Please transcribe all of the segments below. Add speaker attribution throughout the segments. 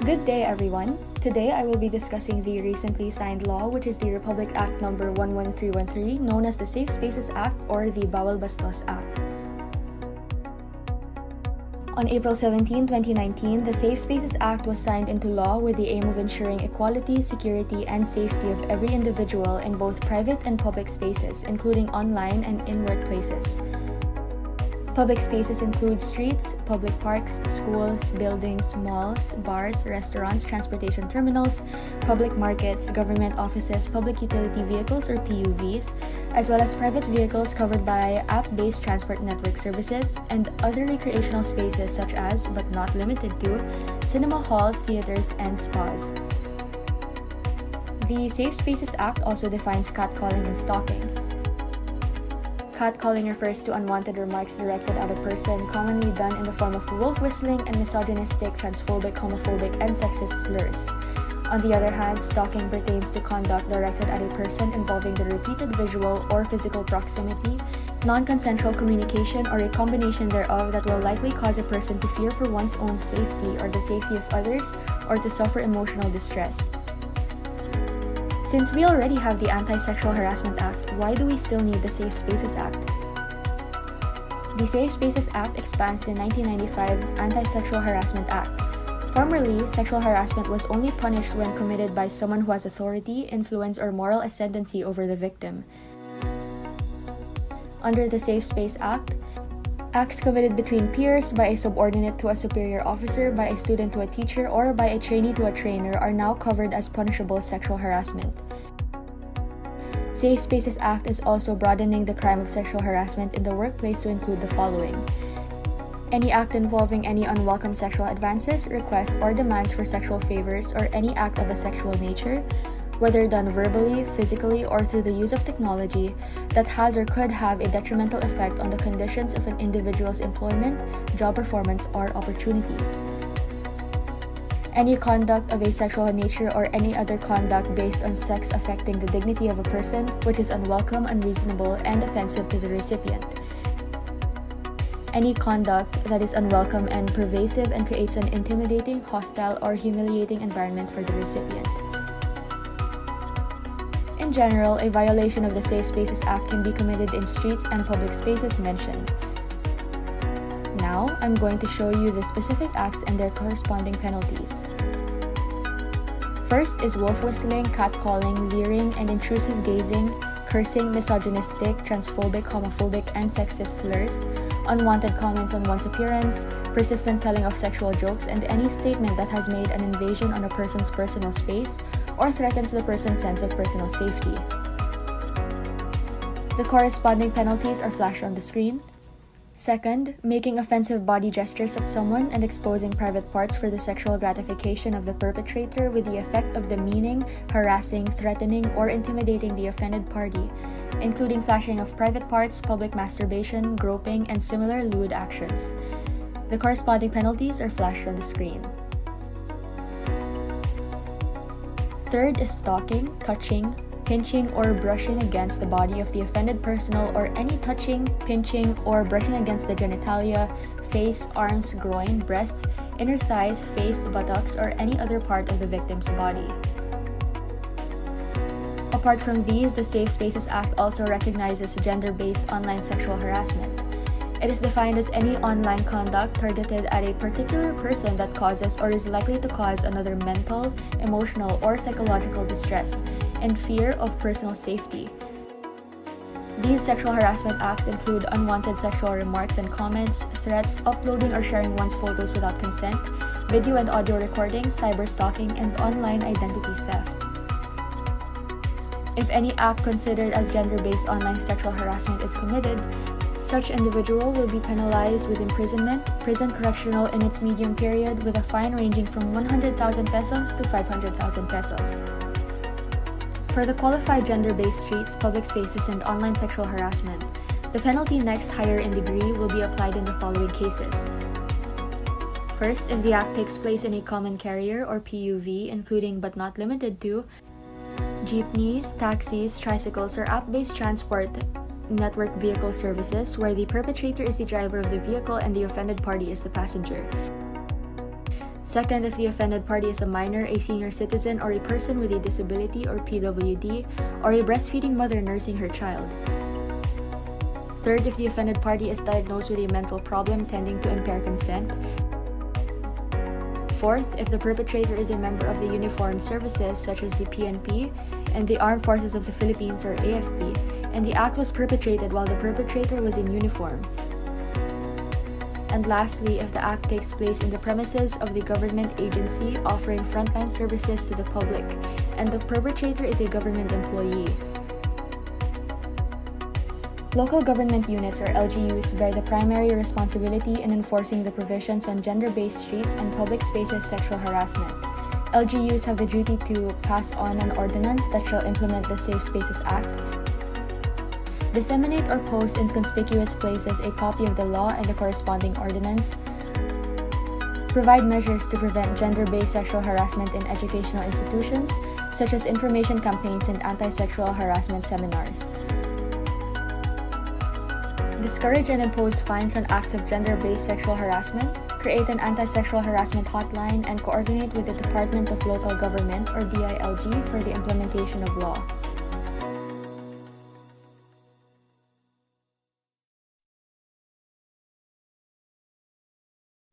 Speaker 1: Good day, everyone. Today, I will be discussing the recently signed law, which is the Republic Act number 11313, known as the Safe Spaces Act or the Bawal Bastos Act. On April 17, 2019, the Safe Spaces Act was signed into law with the aim of ensuring equality, security, and safety of every individual in both private and public spaces, including online and in workplaces. Public spaces include streets, public parks, schools, buildings, malls, bars, restaurants, transportation terminals, public markets, government offices, public utility vehicles or PUVs, as well as private vehicles covered by app-based transport network services, and other recreational spaces such as, but not limited to, cinema halls, theaters, and spas. The Safe Spaces Act also defines catcalling and stalking. Catcalling refers to unwanted remarks directed at a person, commonly done in the form of wolf whistling and misogynistic, transphobic, homophobic, and sexist slurs. On the other hand, stalking pertains to conduct directed at a person involving the repeated visual or physical proximity, non-consensual communication, or a combination thereof that will likely cause a person to fear for one's own safety or the safety of others, or to suffer emotional distress. Since we already have the Anti-Sexual Harassment Act, why do we still need the Safe Spaces Act? The Safe Spaces Act expands the 1995 Anti-Sexual Harassment Act. Formerly, sexual harassment was only punished when committed by someone who has authority, influence, or moral ascendancy over the victim. Under the Safe Space Act, acts committed between peers, by a subordinate to a superior officer, by a student to a teacher, or by a trainee to a trainer are now covered as punishable sexual harassment. Safe Spaces Act is also broadening the crime of sexual harassment in the workplace to include the following: any act involving any unwelcome sexual advances, requests, or demands for sexual favors, or any act of a sexual nature, whether done verbally, physically, or through the use of technology, that has or could have a detrimental effect on the conditions of an individual's employment, job performance, or opportunities. Any conduct of a sexual nature or any other conduct based on sex affecting the dignity of a person, which is unwelcome, unreasonable, and offensive to the recipient. Any conduct that is unwelcome and pervasive and creates an intimidating, hostile, or humiliating environment for the recipient. In general, a violation of the Safe Spaces Act can be committed in streets and public spaces mentioned. Now, I'm going to show you the specific acts and their corresponding penalties. First is wolf whistling, catcalling, leering, and intrusive gazing, cursing, misogynistic, transphobic, homophobic, and sexist slurs, unwanted comments on one's appearance, persistent telling of sexual jokes, and any statement that has made an invasion on a person's personal space or threatens the person's sense of personal safety. The corresponding penalties are flashed on the screen. Second, making offensive body gestures at someone and exposing private parts for the sexual gratification of the perpetrator with the effect of demeaning, harassing, threatening, or intimidating the offended party, including flashing of private parts, public masturbation, groping, and similar lewd actions. The corresponding penalties are flashed on the screen. Third is stalking, touching, pinching, or brushing against the body of the offended person, or any touching, pinching, or brushing against the genitalia, face, arms, groin, breasts, inner thighs, face, buttocks, or any other part of the victim's body. Apart from these, the Safe Spaces Act also recognizes gender-based online sexual harassment. It is defined as any online conduct targeted at a particular person that causes or is likely to cause another mental, emotional, or psychological distress and fear of personal safety. These sexual harassment acts include unwanted sexual remarks and comments, threats, uploading or sharing one's photos without consent, video and audio recording, cyberstalking, and online identity theft. If any act considered as gender-based online sexual harassment is committed, such individual will be penalized with imprisonment, prison correctional in its medium period, with a fine ranging from 100,000 pesos to 500,000 pesos. For the qualified gender-based streets, public spaces, and online sexual harassment, the penalty next higher in degree will be applied in the following cases. First, if the act takes place in a common carrier or PUV, including but not limited to jeepneys, taxis, tricycles, or app-based transport network vehicle services, where the perpetrator is the driver of the vehicle and the offended party is the passenger. Second, if the offended party is a minor, a senior citizen, or a person with a disability or PWD, or a breastfeeding mother nursing her child. Third, if the offended party is diagnosed with a mental problem tending to impair consent. Fourth, if the perpetrator is a member of the uniformed services such as the PNP and the Armed Forces of the Philippines or AFP, and the act was perpetrated while the perpetrator was in uniform. And lastly, if the act takes place in the premises of the government agency offering frontline services to the public, and the perpetrator is a government employee. Local government units or LGUs bear the primary responsibility in enforcing the provisions on gender-based streets and public spaces sexual harassment. LGUs have the duty to pass on an ordinance that shall implement the Safe Spaces Act, disseminate or post in conspicuous places a copy of the law and the corresponding ordinance, provide measures to prevent gender-based sexual harassment in educational institutions, such as information campaigns and anti-sexual harassment seminars, discourage and impose fines on acts of gender-based sexual harassment, create an anti-sexual harassment hotline, and coordinate with the Department of Local Government or DILG for the implementation of law.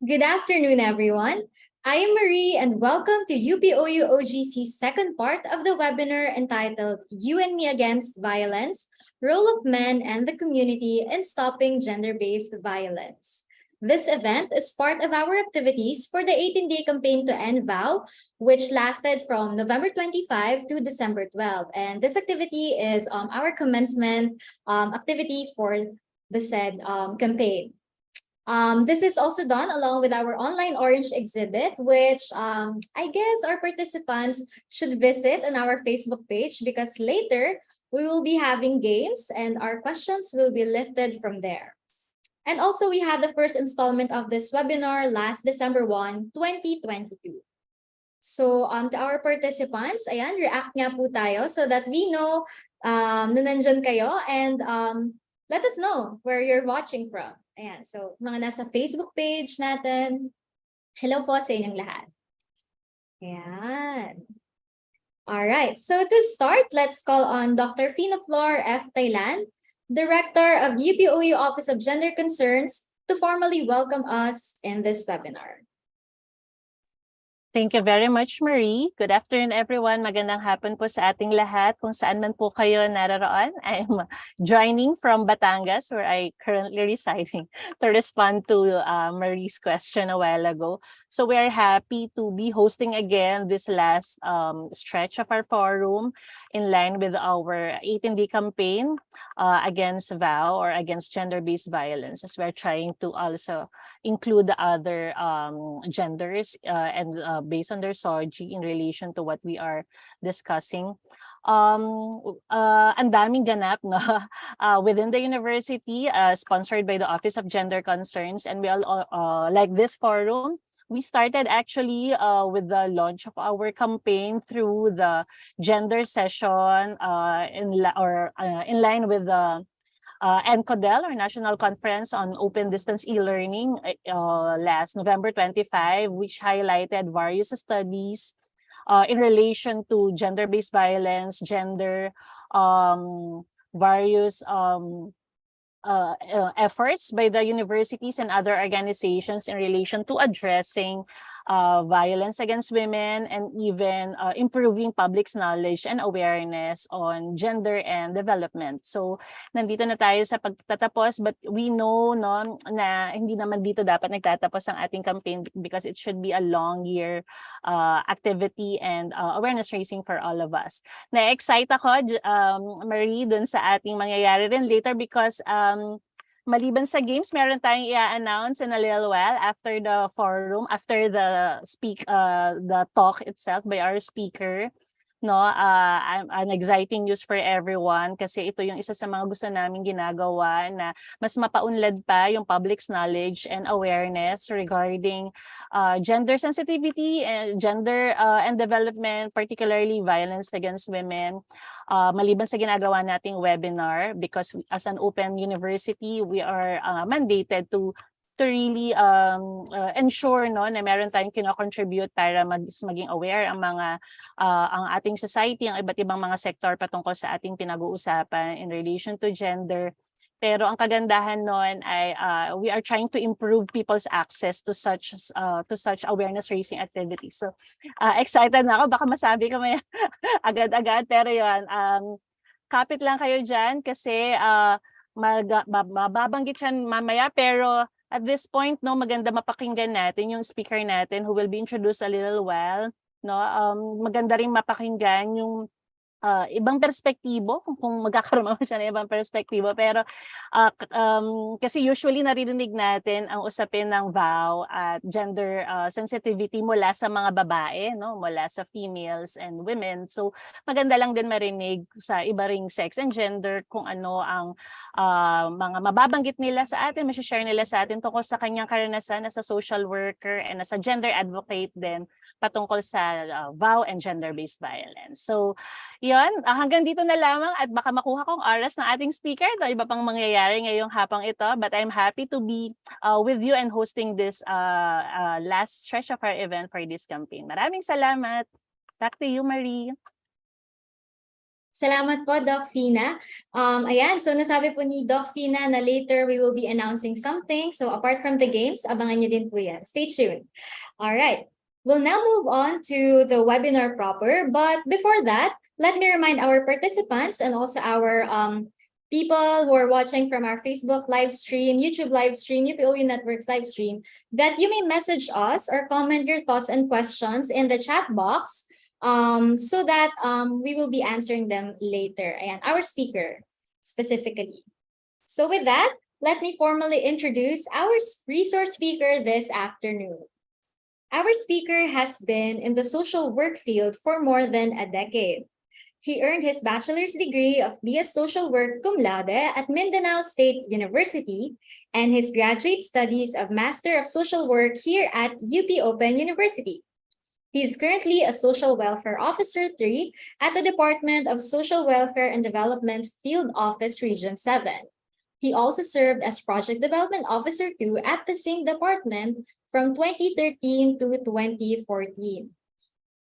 Speaker 2: Good afternoon, everyone. I am Marie, and welcome to UPOU OGC's second part of the webinar entitled You and Me Against Violence, Role of Men and the Community in Stopping Gender-Based Violence. This event is part of our activities for the 18-day campaign to end VOW, which lasted from November 25 to December 12. And this activity is our commencement activity for the said campaign. This is also done along with our online orange exhibit, which I guess our participants should visit on our Facebook page because later we will be having games and our questions will be lifted from there. And also we had the first installment of this webinar last December 1, 2022. So to our participants, ayan, react nga po tayo so that we know na nandyan kayo and let us know where you're watching from. Ayan, so mga nasa Facebook page natin, hello po sa inyong lahat. Ayan. All right, so to start, let's call on Dr. Fina Flor F. Thailand, Director of UPOU Office of Gender Concerns, to formally welcome us in this webinar.
Speaker 3: Thank you very much, Marie. Good afternoon, everyone. Magandang hapon po sa ating lahat. Kung saan man po kayo naroroon, I'm joining from Batangas, where I currently residing, to respond to Marie's question a while ago. So we are happy to be hosting again this last stretch of our forum in line with our 18-day campaign against VOW or against gender-based violence, as we're trying to also include the other genders and based on their SOGI in relation to what we are discussing. Ang daming ganap no? Within the university, sponsored by the Office of Gender Concerns, and we all like this forum. We started actually with the launch of our campaign through the gender session in line with the NCODEL, or National Conference on Open Distance E-Learning, last November 25, which highlighted various studies in relation to gender-based violence, gender, various efforts by the universities and other organizations in relation to addressing violence against women and even improving public's knowledge and awareness on gender and development. So nandito na tayo sa pagtatapos, but we know no, na hindi naman dito dapat nagtatapos ang ating campaign because it should be a long year activity and awareness raising for all of us. Na-excite ako, Marie, dun sa ating mangyayari rin later because maliban sa games, meron tayong i-announce in a little while after the forum, after the talk itself by our speaker. No, an exciting news for everyone kasi ito yung isa sa mga gusto namin ginagawa na mas mapaunlad pa yung public's knowledge and awareness regarding gender sensitivity and gender and development, particularly violence against women. Maliban sa ginagawa nating webinar, because as an open university, we are mandated to to really ensure no na meron tayong kino-contribute para maging aware ang ating society, ang iba't ibang mga sektor patungkol sa ating pinag-uusapan in relation to gender. Pero ang kagandahan noon ay we are trying to improve people's access to such awareness raising activities. So excited na ako, baka masabi ko may agad-agad, pero yun, kapit lang kayo dyan kasi mababanggit yan mamaya, pero at this point no, maganda mapakinggan natin yung speaker natin who will be introduced a little while, no. Maganda ring mapakinggan yung ibang perspektibo kung magkakaroon siya ng ibang perspektibo, pero kasi usually naririnig natin ang usapin ng vow at gender sensitivity mula sa mga babae, no, mula sa females and women. So maganda lang din marinig sa iba ring sex and gender kung ano ang mga mababanggit nila sa atin, ma-share nila sa atin tungkol sa kanyang karanasan as a social worker and as a gender advocate din patungkol sa vow and gender-based violence. So yun, hanggang dito na lamang at baka makuha kong oras ng ating speaker. Iba pang mangyayari ngayong hapang ito, but I'm happy to be with you and hosting this last stretch of our event for this campaign. Maraming salamat. Back to you, Marie.
Speaker 2: Salamat po, Doc Fina. Ayan, so nasabi po ni Doc Fina na later we will be announcing something. So apart from the games, abangan niyo din po yan. Stay tuned. All right. We'll now move on to the webinar proper, but before that, let me remind our participants and also our people who are watching from our Facebook live stream, YouTube live stream, UPOU Networks live stream, that you may message us or comment your thoughts and questions in the chat box so that we will be answering them later. Ayan, our speaker specifically. So with that, let me formally introduce our resource speaker this afternoon. Our speaker has been in the social work field for more than a decade. He earned his bachelor's degree of BS Social Work cum laude at Mindanao State University and his graduate studies of Master of Social Work here at UP Open University. He is currently a Social Welfare Officer 3 at the Department of Social Welfare and Development Field Office Region 7. He also served as Project Development Officer 2 at the same department from 2013 to 2014.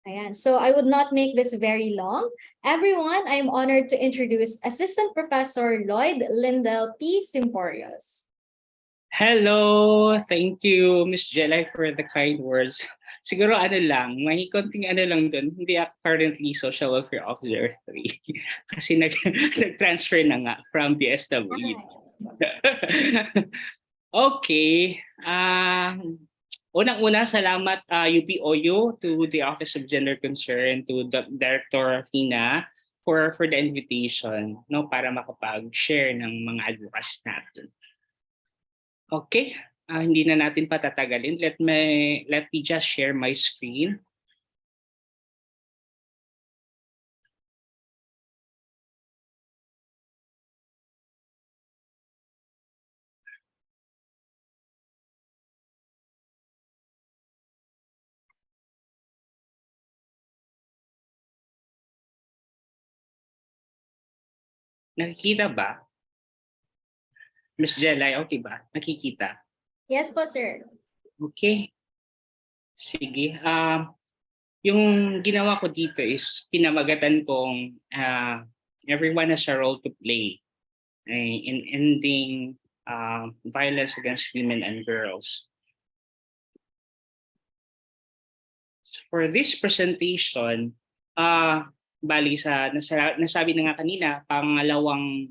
Speaker 2: Ayan. So I would not make this very long. Everyone, I am honored to introduce Assistant Professor Lloyd Lindell P. Simporios.
Speaker 4: Hello! Thank you, Ms. Jelay, for the kind words. Siguro lang, may konting lang dun. Hindi ako currently Social Welfare Officer 3 kasi nag-transfer na nga from DSWD. Okay. Unang-una, salamat UPOU, to the Office of Gender Concern, to Director Fina for the invitation, no, para makapag-share ng mga advocacy natin. Okay, hindi na natin patatagalin. Let me just share my screen. Nakikita ba? Ms. Jelay, okay ba? Nakikita?
Speaker 2: Yes po, sir.
Speaker 4: Okay. Sige. Yung ginawa ko dito is pinamagatan kong everyone has a role to play in ending violence against women and girls. For this presentation, bali nasabi na nga kanina, pangalawang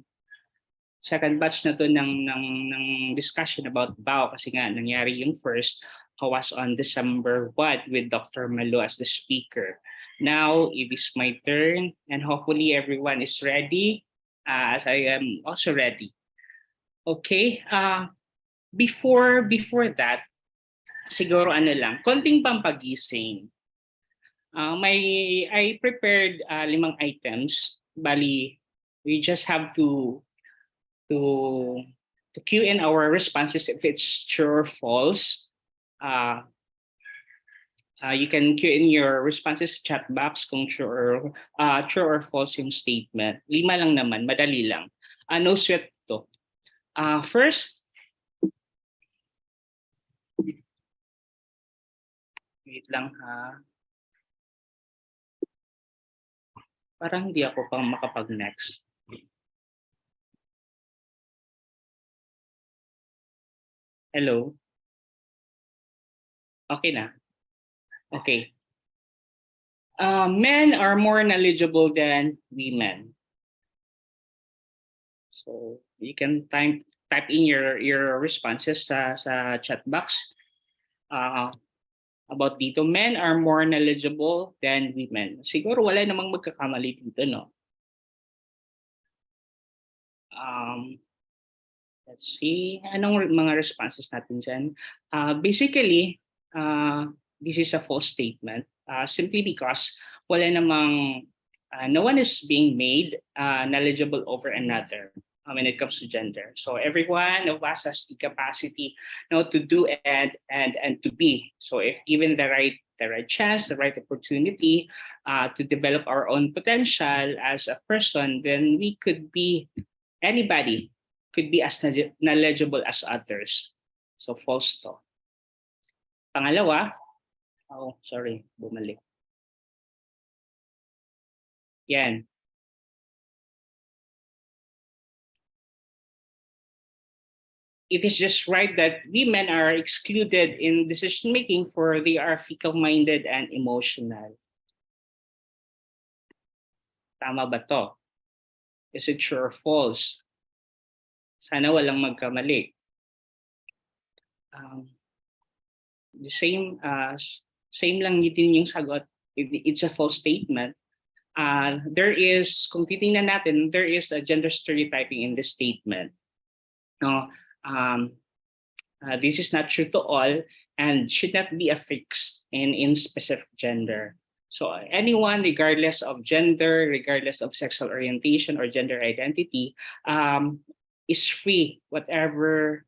Speaker 4: second batch na to ng discussion about BAO kasi nga nangyari yung first was on December 1 with Dr. Malu as the speaker. Now it is my turn and hopefully everyone is ready as I am also ready. Okay, before that, siguro konting pampagising. I prepared 5 items. Bali, we just have to cue in our responses if it's true or false. You can cue in your responses chat box kung true or false yung statement. 5 lang naman, madali lang. No sweat to. First, Wait lang ha. Parang hindi ako pang makapag-next. Hello? Okay na? Okay. Men are more knowledgeable than women. So you can type in your responses sa chat box. About dito, men are more knowledgeable than women. Siguro wala namang magkakamali dito, no? Let's see, anong mga responses natin dyan? Basically, this is a false statement simply because wala namang, no one is being made knowledgeable over another when it comes to gender. So every one of us has the capacity to do and to be. So if given the right chance, the right opportunity to develop our own potential as a person, then we could be anybody could be as knowledgeable as others. So false to. Pangalawa, sorry, bumalik. Yan. It is just right that women are excluded in decision making for they are fickle-minded and emotional. Tama ba to? Is it true or false? Sana walang magkamali. The same lang din yung sagot. It's a false statement. There is, kung titingnan natin, there is a gender stereotyping in this statement. No, this is not true to all and should not be a fix in specific gender. So anyone, regardless of gender, regardless of sexual orientation or gender identity, is free whatever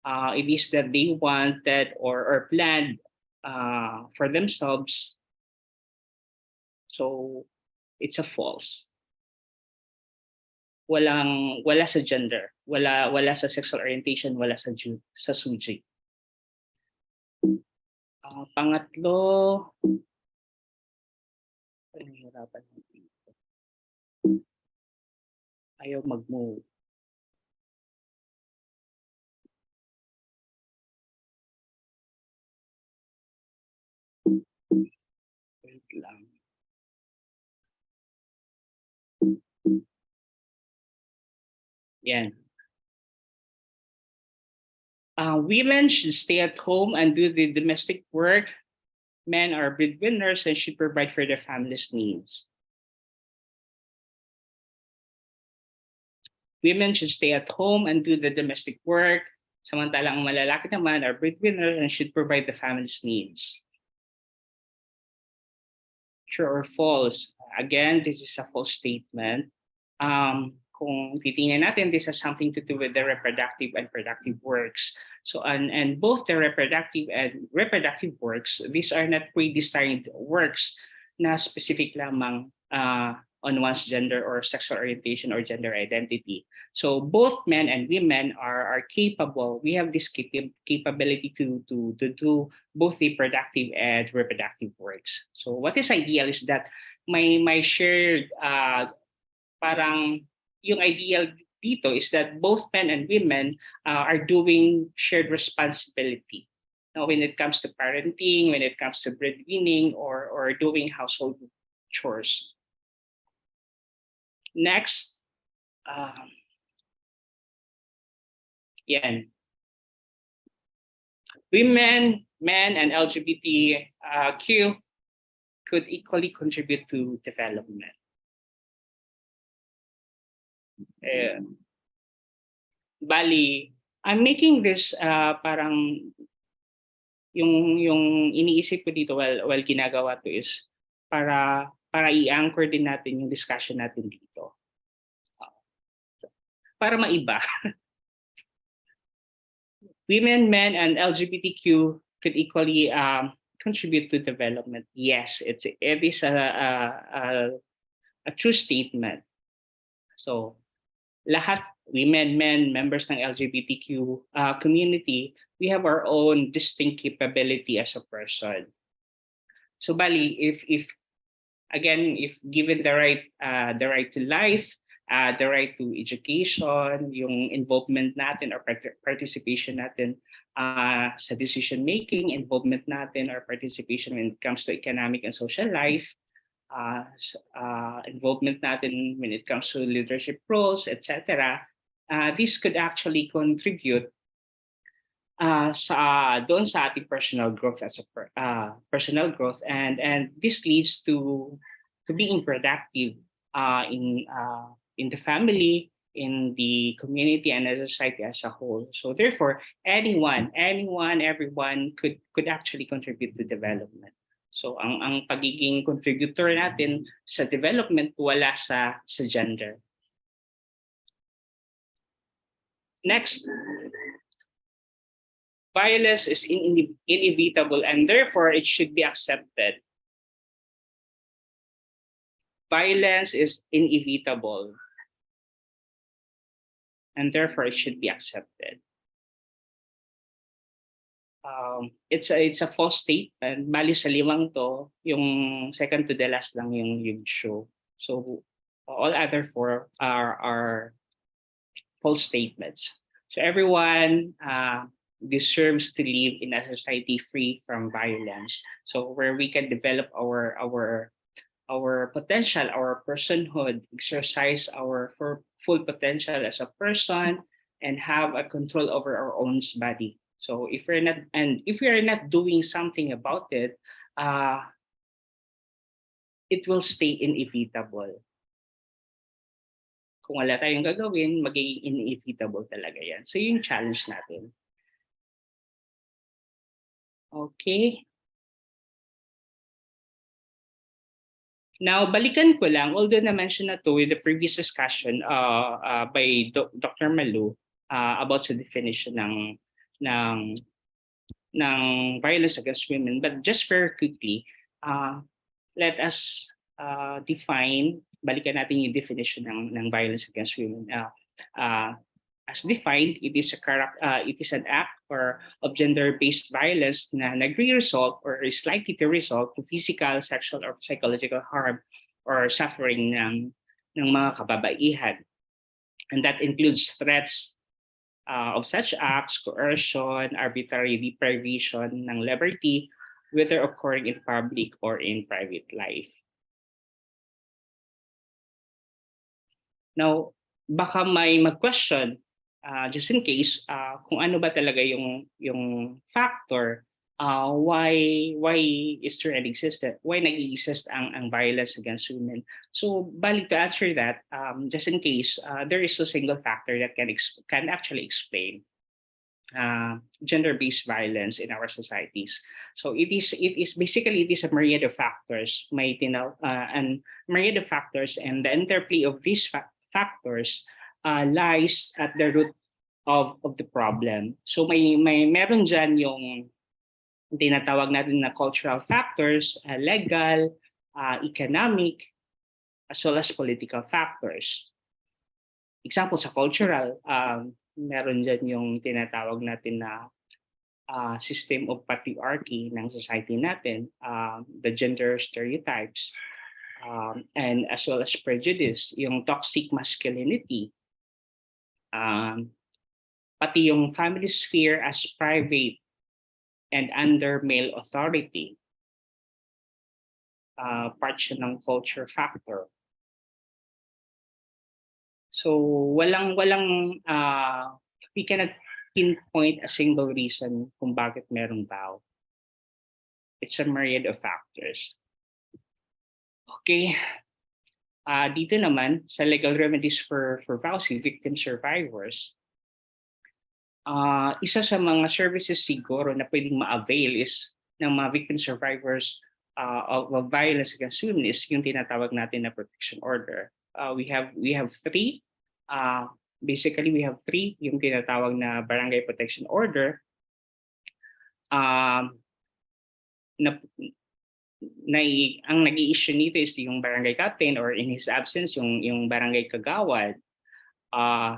Speaker 4: it is that they wanted or planned for themselves. So it's a false. Wala sa gender, wala sa sexual orientation, wala sa SUGI. Pangatlo, ayaw mag-move. Wait lang. Yan. Women should stay at home and do the domestic work. Men are breadwinners and should provide for their family's needs. Women should stay at home and do the domestic work. Samantalang ang malalaki naman are breadwinners and should provide the family's needs. True or false? Again, this is a false statement. Kung titingnan natin, this has something to do with the reproductive and productive works. So, and both the reproductive and reproductive works, these are not pre-designed works na specific lamang on one's gender or sexual orientation or gender identity. So both men and women are capable. We have this capability to do both the productive and reproductive works. So what is ideal is that my shared parang yung ideal dito is that both men and women are doing shared responsibility. Now, when it comes to parenting, when it comes to breadwinning or doing household chores. Next, yan. Women, men, and LGBTQ could equally contribute to development. Bali, I'm making this parang yung iniisip ko dito while ginagawa to is para i-anchor din natin yung discussion natin dito. Para maiba. Women, men, and LGBTQ could equally contribute to development. Yes, it is a true statement. So, lahat, women, men, members ng LGBTQ community, we have our own distinct capability as a person. So bali, if again, if given the right to life, the right to education, yung involvement natin or participation natin sa decision making, involvement natin or participation when it comes to economic and social life, involvement natin when it comes to leadership roles, etc. This could actually contribute doon sa ating personal growth as a personal growth, and this leads to being productive in the family, in the community, and as a society as a whole. So therefore, everyone could actually contribute to development. So ang pagiging contributor natin sa development wala sa gender. Next, violence is inevitable and therefore it should be accepted. Violence is inevitable and therefore it should be accepted. It's a false statement. Bali sa limang to, yung second to the last lang yung show. So all other four are false statements. So everyone deserves to live in a society free from violence. So where we can develop our potential, our personhood, exercise our full potential as a person, and have a control over our own body. So if we are not doing something about it, it will stay inevitable. Kung wala tayong gagawin, magiging inevitable talaga yan. So yung challenge natin. Okay. Now, balikan ko lang, although na-mention na to with the previous discussion by Dr. Malu about the definition ng violence against women, but just very quickly, let us define, balikan natin yung definition ng violence against women. As defined, it is an act of gender-based violence na nagre-result or is likely to result to physical, sexual, or psychological harm or suffering ng mga kababaihan. And that includes threats of such acts, coercion, arbitrary deprivation ng liberty, whether occurring in public or in private life. Now, baka may mag-question, just in case, kung ano ba talaga yung factor, why is there an existence, why nag-exist ang violence against women. So, balik to answer that, just in case, there is a single factor that can actually explain gender-based violence in our societies. So it is a myriad of factors, and myriad of factors, and the interplay of these factors lies at the root of the problem. So meron dyan yung tinatawag natin na cultural factors, legal, economic, as well as political factors. Example sa cultural, meron dyan yung tinatawag natin na system of patriarchy ng society natin, the gender stereotypes, and as well as prejudice, yung toxic masculinity, pati yung family sphere as private and under male authority, part siya ng culture factor. So walang we cannot pinpoint a single reason kung bakit merong vow. It's a myriad of factors. Okay. Dito naman sa legal remedies for VAUSI victim survivors, isa sa mga services siguro na pwedeng ma-avail is ng mga victim survivors of violence against women is yung tinatawag natin na protection order. We have three. Basically, we have three, yung tinatawag na barangay protection order. Ang nag-i-issue nito is yung barangay captain, or in his absence, yung barangay kagawad.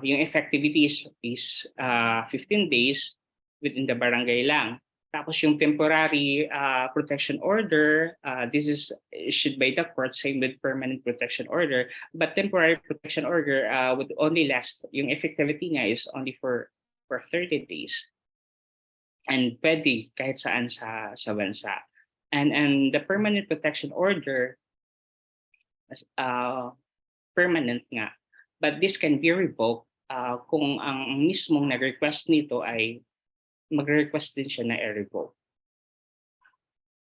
Speaker 4: Yung effectivity is 15 days within the barangay lang. Tapos yung temporary protection order, this is issued by the court, same with permanent protection order. But temporary protection order would only last, yung effectivity niya is only for 30 days. And pwede kahit saan sa bansa. And the permanent protection order, permanent nga. But this can be revoked kung ang mismong nag-request nito ay mag-request din siya na i-revoke.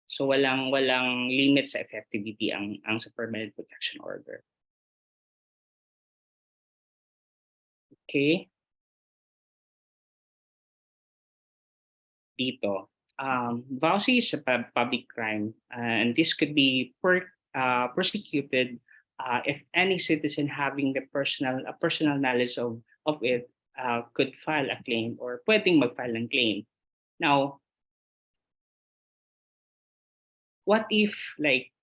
Speaker 4: So walang limit sa effectivity ang sa permanent protection order. Okay. Dito, VAUSI is a public crime, and this could be persecuted if any citizen having the personal knowledge of it could file a claim or pwedeng mag-file ng claim. Now, what if like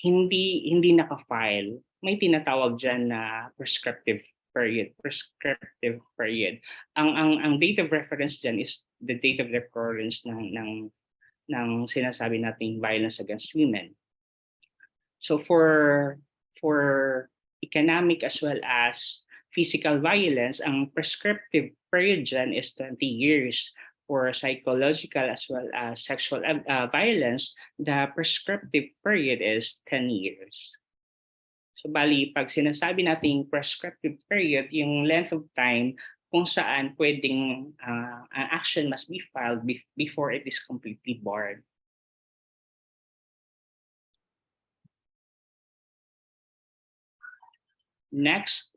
Speaker 4: hindi naka-file? May tinatawag diyan na prescriptive period. Ang date of reference diyan is the date of the occurrence ng sinasabi nating violence against women. So for economic as well as physical violence, ang prescriptive period dyan is 20 years. For psychological as well as sexual violence, the prescriptive period is 10 years. So bali, pag sinasabi nating prescriptive period, yung length of time kung saan pwedeng an action must be filed before it is completely barred. Next,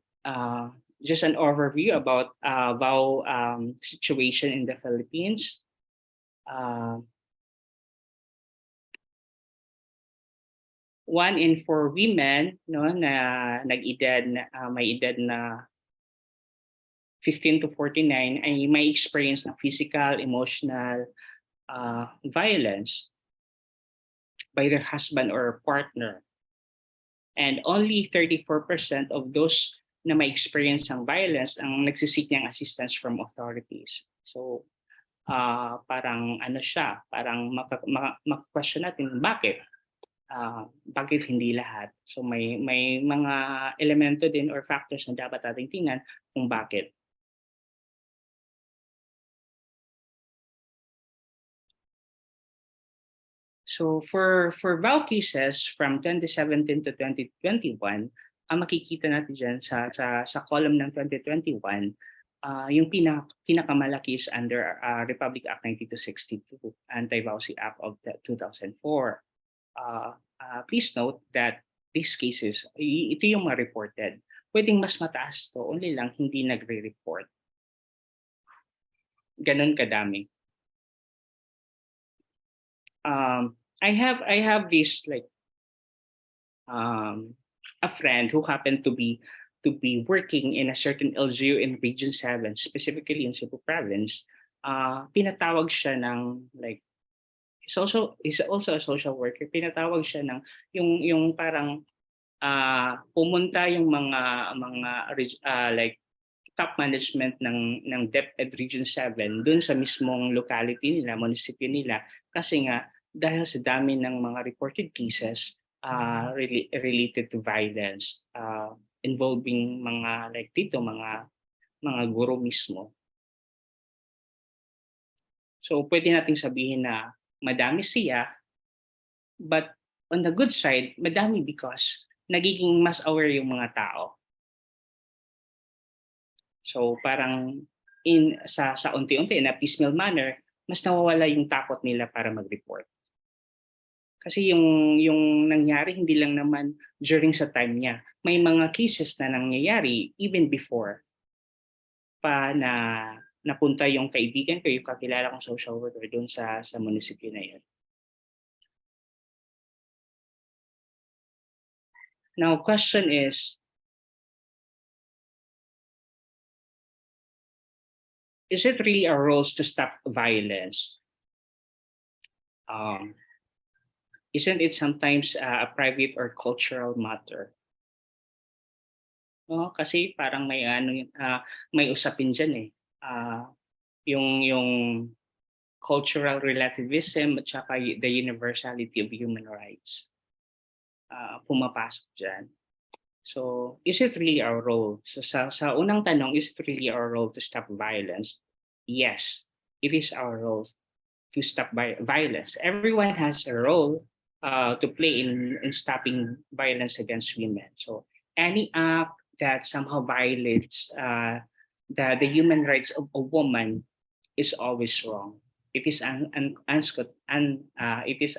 Speaker 4: just an overview about VAU situation in the Philippines. 1 in 4 women na nag-edad may edad na 15 to 49 ay may experience ng physical, emotional violence by their husband or partner. And only 34% of those na may experience ng violence ang nagsisik ng assistance from authorities. So parang ano siya, parang maka-question natin bakit hindi lahat. So may mga elemento din or factors na dapat nating tingnan kung bakit. So for VAU cases from 2017 to 2021, ang makikita natin diyan sa column ng 2021, yung pinakamalaki is under Republic Act 9262, Anti-VAUSI Act of 2004. Please note that these cases, ito yung mga reported. Pwedeng mas mataas to, only lang hindi nagre-report. Ganon kadami. I have this like a friend who happened to be working in a certain LGU in Region 7, specifically in Cebu Province. Pinatawag siya ng like he's also a social worker. Pinatawag siya ng yung parang pumunta yung mga like top management ng DepEd Region 7 dun sa mismong locality nila, munisipyo nila, kasi nga dahil sa dami ng mga reported cases related to violence involving mga like dito mga guro mismo. So pwede nating sabihin na madami siya, but on the good side, madami because nagiging mas aware yung mga tao. So parang sa unti-unti na piecemeal manner, mas nawawala yung takot nila para mag-report. Kasi yung nangyari hindi lang naman during sa time niya. May mga cases na nangyayari even before pa na napunta yung kaibigan ko, yung kakilala kong social worker doon sa munisipyo na yun. Now, question is it really our roles to stop violence? Isn't it sometimes a private or cultural matter? No, kasi parang may may usapin diyan eh. Yung cultural relativism at saka the universality of human rights. Pumapasok dyan. So, is it really our role? So sa unang tanong, is it really our role to stop violence? Yes, it is our role to stop violence. Everyone has a role to play in stopping violence against women. So any act that somehow violates the human rights of a woman is always wrong. It is it is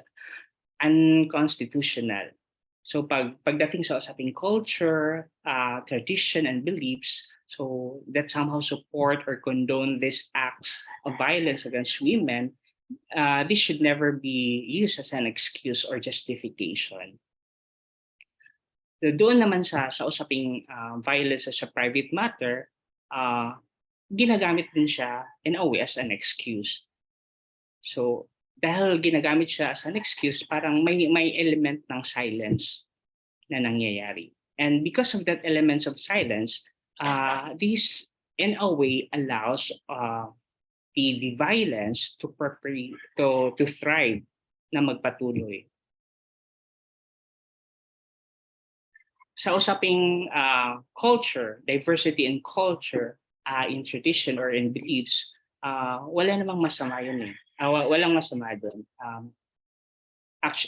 Speaker 4: unconstitutional. So pagdating sa usaping culture, tradition, and beliefs, so that somehow support or condone these acts of violence against women, this should never be used as an excuse or justification. Doon naman sa usaping violence as a private matter, ginagamit din siya in a way as an excuse. So dahil ginagamit siya as an excuse, parang may element ng silence na nangyayari. And because of that elements of silence, this in a way allows the violence to thrive na magpatuloy. Sa usaping culture, diversity in culture, in tradition or in beliefs, wala namang masama yun eh. Walang masama doon.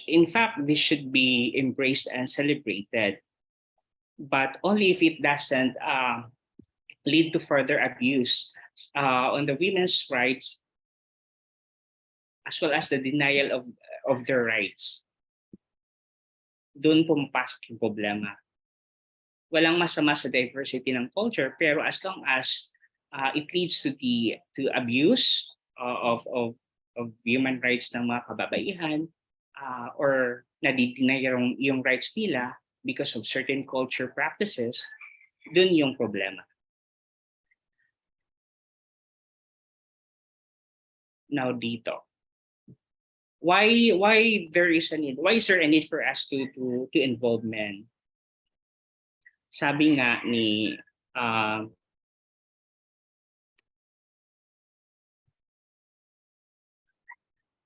Speaker 4: In fact, this should be embraced and celebrated, but only if it doesn't lead to further abuse on the women's rights, as well as the denial of their rights. Doon pumapasok yung problema. Walang masama sa diversity ng culture, pero as long as it leads to abuse of human rights ng mga kababaihan, or nadidinay yung rights nila because of certain culture practices, dun yung problema. Now dito, why there is a need? Why is there a need for us to involve men? Sabi nga ni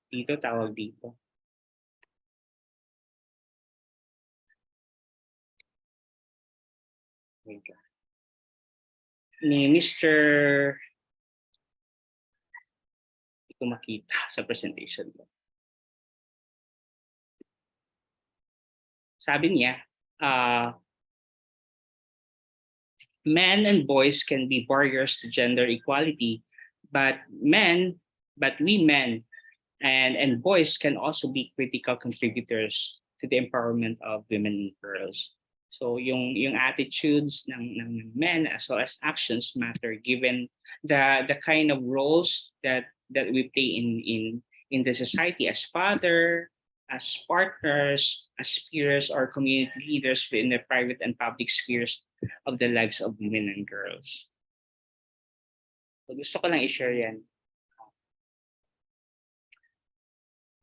Speaker 4: dito, tawag dito. Ni Mr. Hindi ko makita sa presentation ko. Sabi niya, men and boys can be barriers to gender equality, but we men and boys can also be critical contributors to the empowerment of women and girls. So yung attitudes ng men as well as actions matter given the kind of roles that we play in the society as father, as partners, as peers or community leaders within the private and public spheres of the lives of women and girls. So gusto ko lang i-share yan.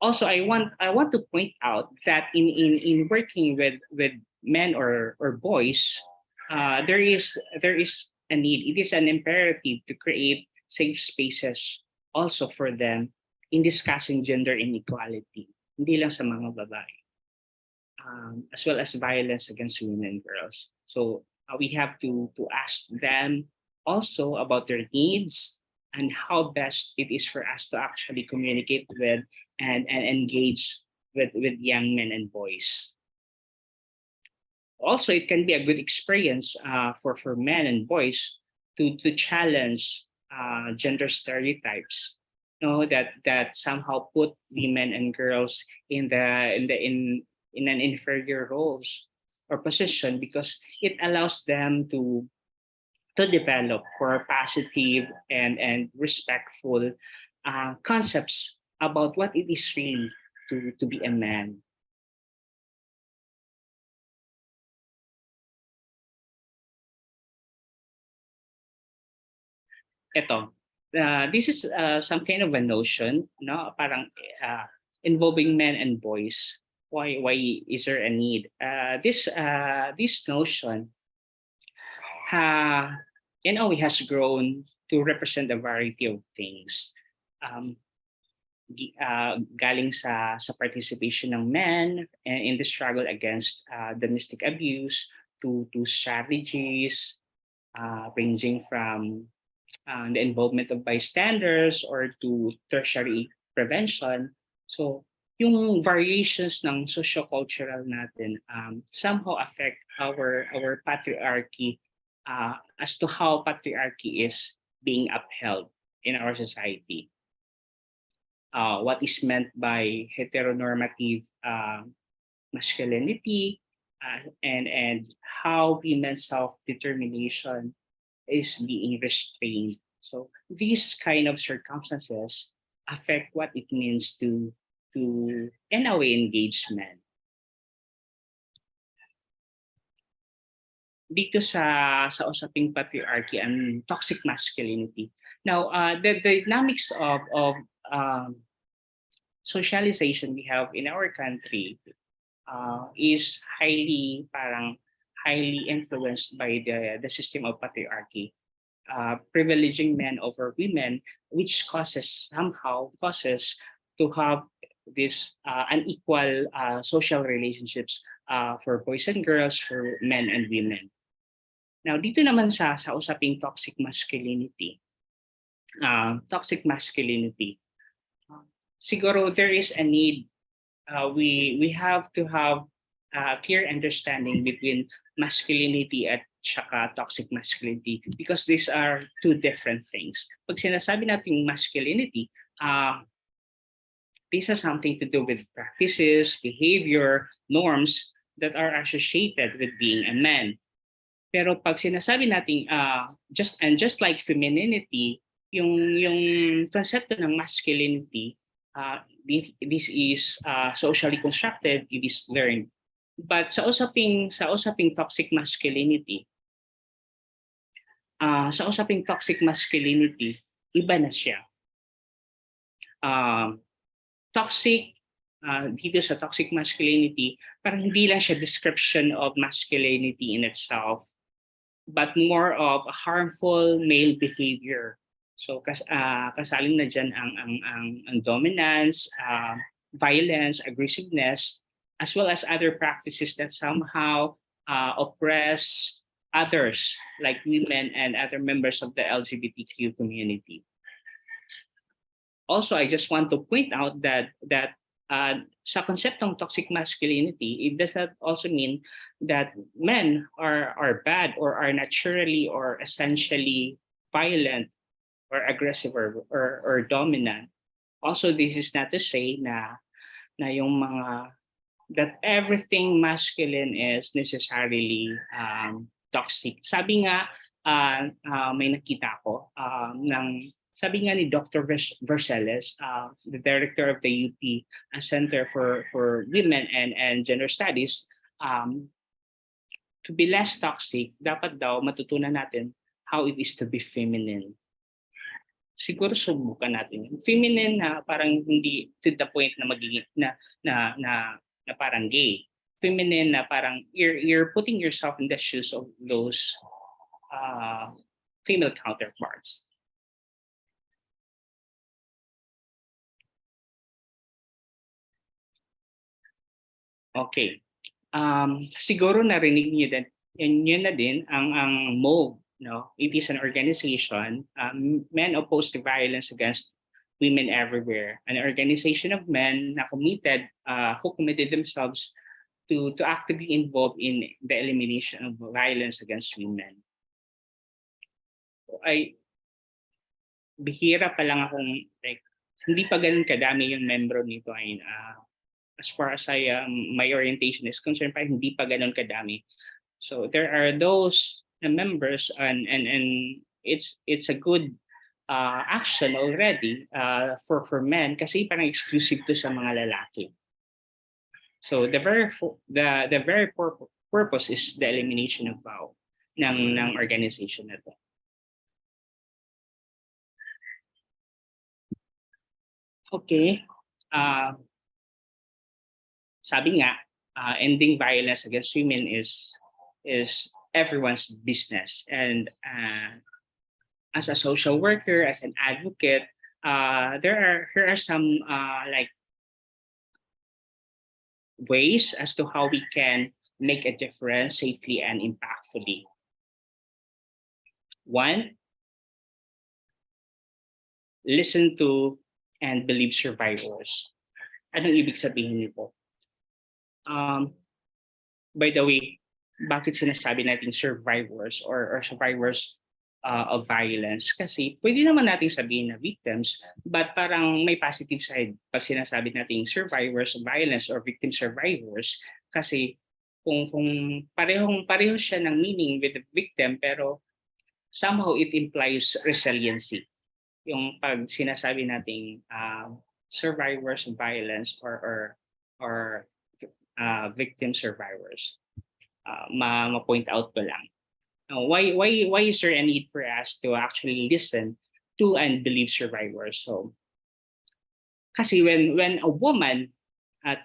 Speaker 4: Also, I want to point out that in working with men or boys, there is a need. It is an imperative to create safe spaces also for them in discussing gender inequality, hindi lang sa mga babae, as well as violence against women and girls. So we have to ask them also about their needs and how best it is for us to actually communicate with and engage with young men and boys. Also, it can be a good experience for men and boys to challenge gender stereotypes. That somehow put women and girls in an inferior roles or position, because it allows them to develop more positive and respectful concepts about what it is really to be a man. Ito, this is some kind of a notion, no? Parang involving men and boys. Why is there a need? This notion in a way has grown to represent a variety of things. galing sa participation ng men in the struggle against domestic abuse to strategies ranging from the involvement of bystanders or to tertiary prevention. So yung variations ng sociocultural natin somehow affect our patriarchy as to how patriarchy is being upheld in our society. What is meant by heteronormative masculinity and how women's self-determination is being restrained. So these kind of circumstances affect what it means to in a way engage men. Dito sa usaping patriarchy and toxic masculinity. Now, the dynamics of socialization we have in our country is highly influenced by the system of patriarchy, privileging men over women, which somehow causes to have this unequal social relationships for boys and girls, for men and women. Now, dito naman sa usaping toxic masculinity, siguro there is a need. We have to have clear understanding between masculinity at saka toxic masculinity because these are two different things. Pag sinasabi natin masculinity, this has something to do with practices, behavior, norms that are associated with being a man. Pero pag sinasabi natin just like femininity, yung konsepto ng masculinity, this is socially constructed, it is learned. But sa usaping toxic masculinity, iba na siya. Toxic, dito sa toxic masculinity, parang hindi lang siya description of masculinity in itself, but more of a harmful male behavior. So kasaling na dyan ang dominance, violence, aggressiveness, as well as other practices that somehow oppress others like women and other members of the LGBTQ community. Also, I just want to point out that sa konseptong toxic masculinity, it does not also mean that men are bad or are naturally or essentially violent or aggressive or dominant. Also, this is not to say na yung mga that everything masculine is necessarily toxic. Sabi nga may nakita ko sabi nga ni Dr. Verceles, the director of the UP Center for Women and Gender Studies, to be less toxic, dapat daw matutunan natin how it is to be feminine. Siguro subukan natin. Feminine na parang hindi to the point na magiging na parang gay. Feminine na parang you're putting yourself in the shoes of those female counterparts. Okay. Siguro narinig niyo din, yun na din ang MOVE, no? It is an organization, Men Opposed to Violence Against Women Everywhere, an organization of men na who committed themselves to actively involve in the elimination of violence against women. Bihira pa lang akong, like, hindi pa ganun kadami yung membro nito ay as far as my orientation is concerned, hindi pa ganun kadami. So there are those members and it's a good action already for men kasi parang exclusive to sa mga lalaki. So the very purpose is the elimination of vow ng organization na to. Okay. Sabi nga, ending violence against women is everyone's business. And as a social worker, as an advocate, here are some like ways as to how we can make a difference safely and impactfully. One, listen to and believe survivors. Anong ibig sabihin nito? By the way, bakit sinasabi natin survivors or survivors of violence? Kasi pwede naman natin sabihin na victims, but parang may positive side pag sinasabi natin survivors of violence or victim survivors. Kasi kung pareho siya ng meaning with the victim, pero somehow it implies resiliency. Yung pag sinasabi nating survivors of violence or victim survivors. Ma-point out ko lang. Why is there a need for us to actually listen to and believe survivors? So, kasi when a woman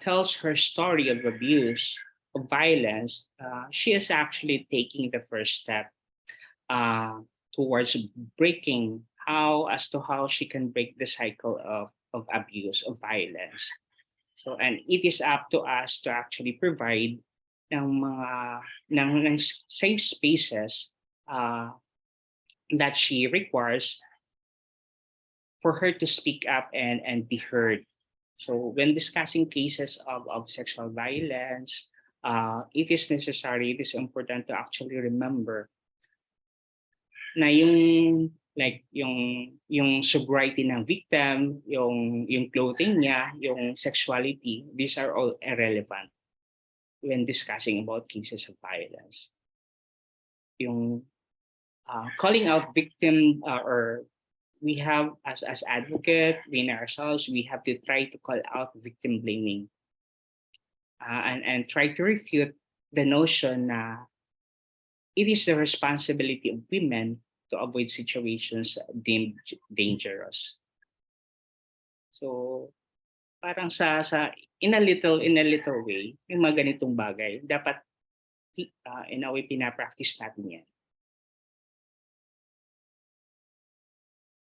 Speaker 4: tells her story of abuse, of violence, she is actually taking the first step towards breaking as to how she can break the cycle of abuse, of violence. So, and it is up to us to actually provide ng safe spaces that she requires for her to speak up and be heard. So, when discussing cases of sexual violence, it is necessary, it is important to actually remember na yung sobriety ng victim, yung clothing niya, yung sexuality, these are all irrelevant when discussing about cases of violence. Yung calling out victim or we have as advocate, we ourselves, we have to try to call out victim blaming and try to refute the notion na it is the responsibility of women to avoid situations deemed dangerous. So, parang sa in a little way, yung mga ganitong bagay, dapat in a way pinapractice natin yan.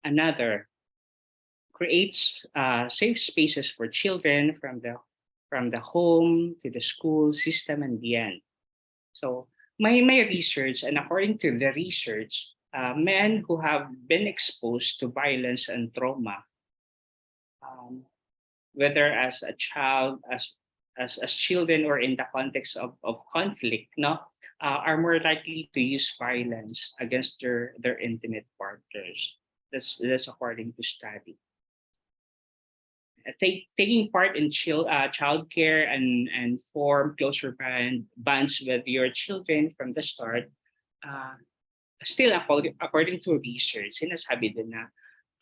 Speaker 4: Another, creates safe spaces for children from the home to the school system and beyond. So, may research, and according to the research, men who have been exposed to violence and trauma, whether as a child, as children, or in the context of conflict, are more likely to use violence against their intimate partners. That's according to study. Taking part in childcare and form closer bonds with your children from the start. Still, according to research, sinasabi din na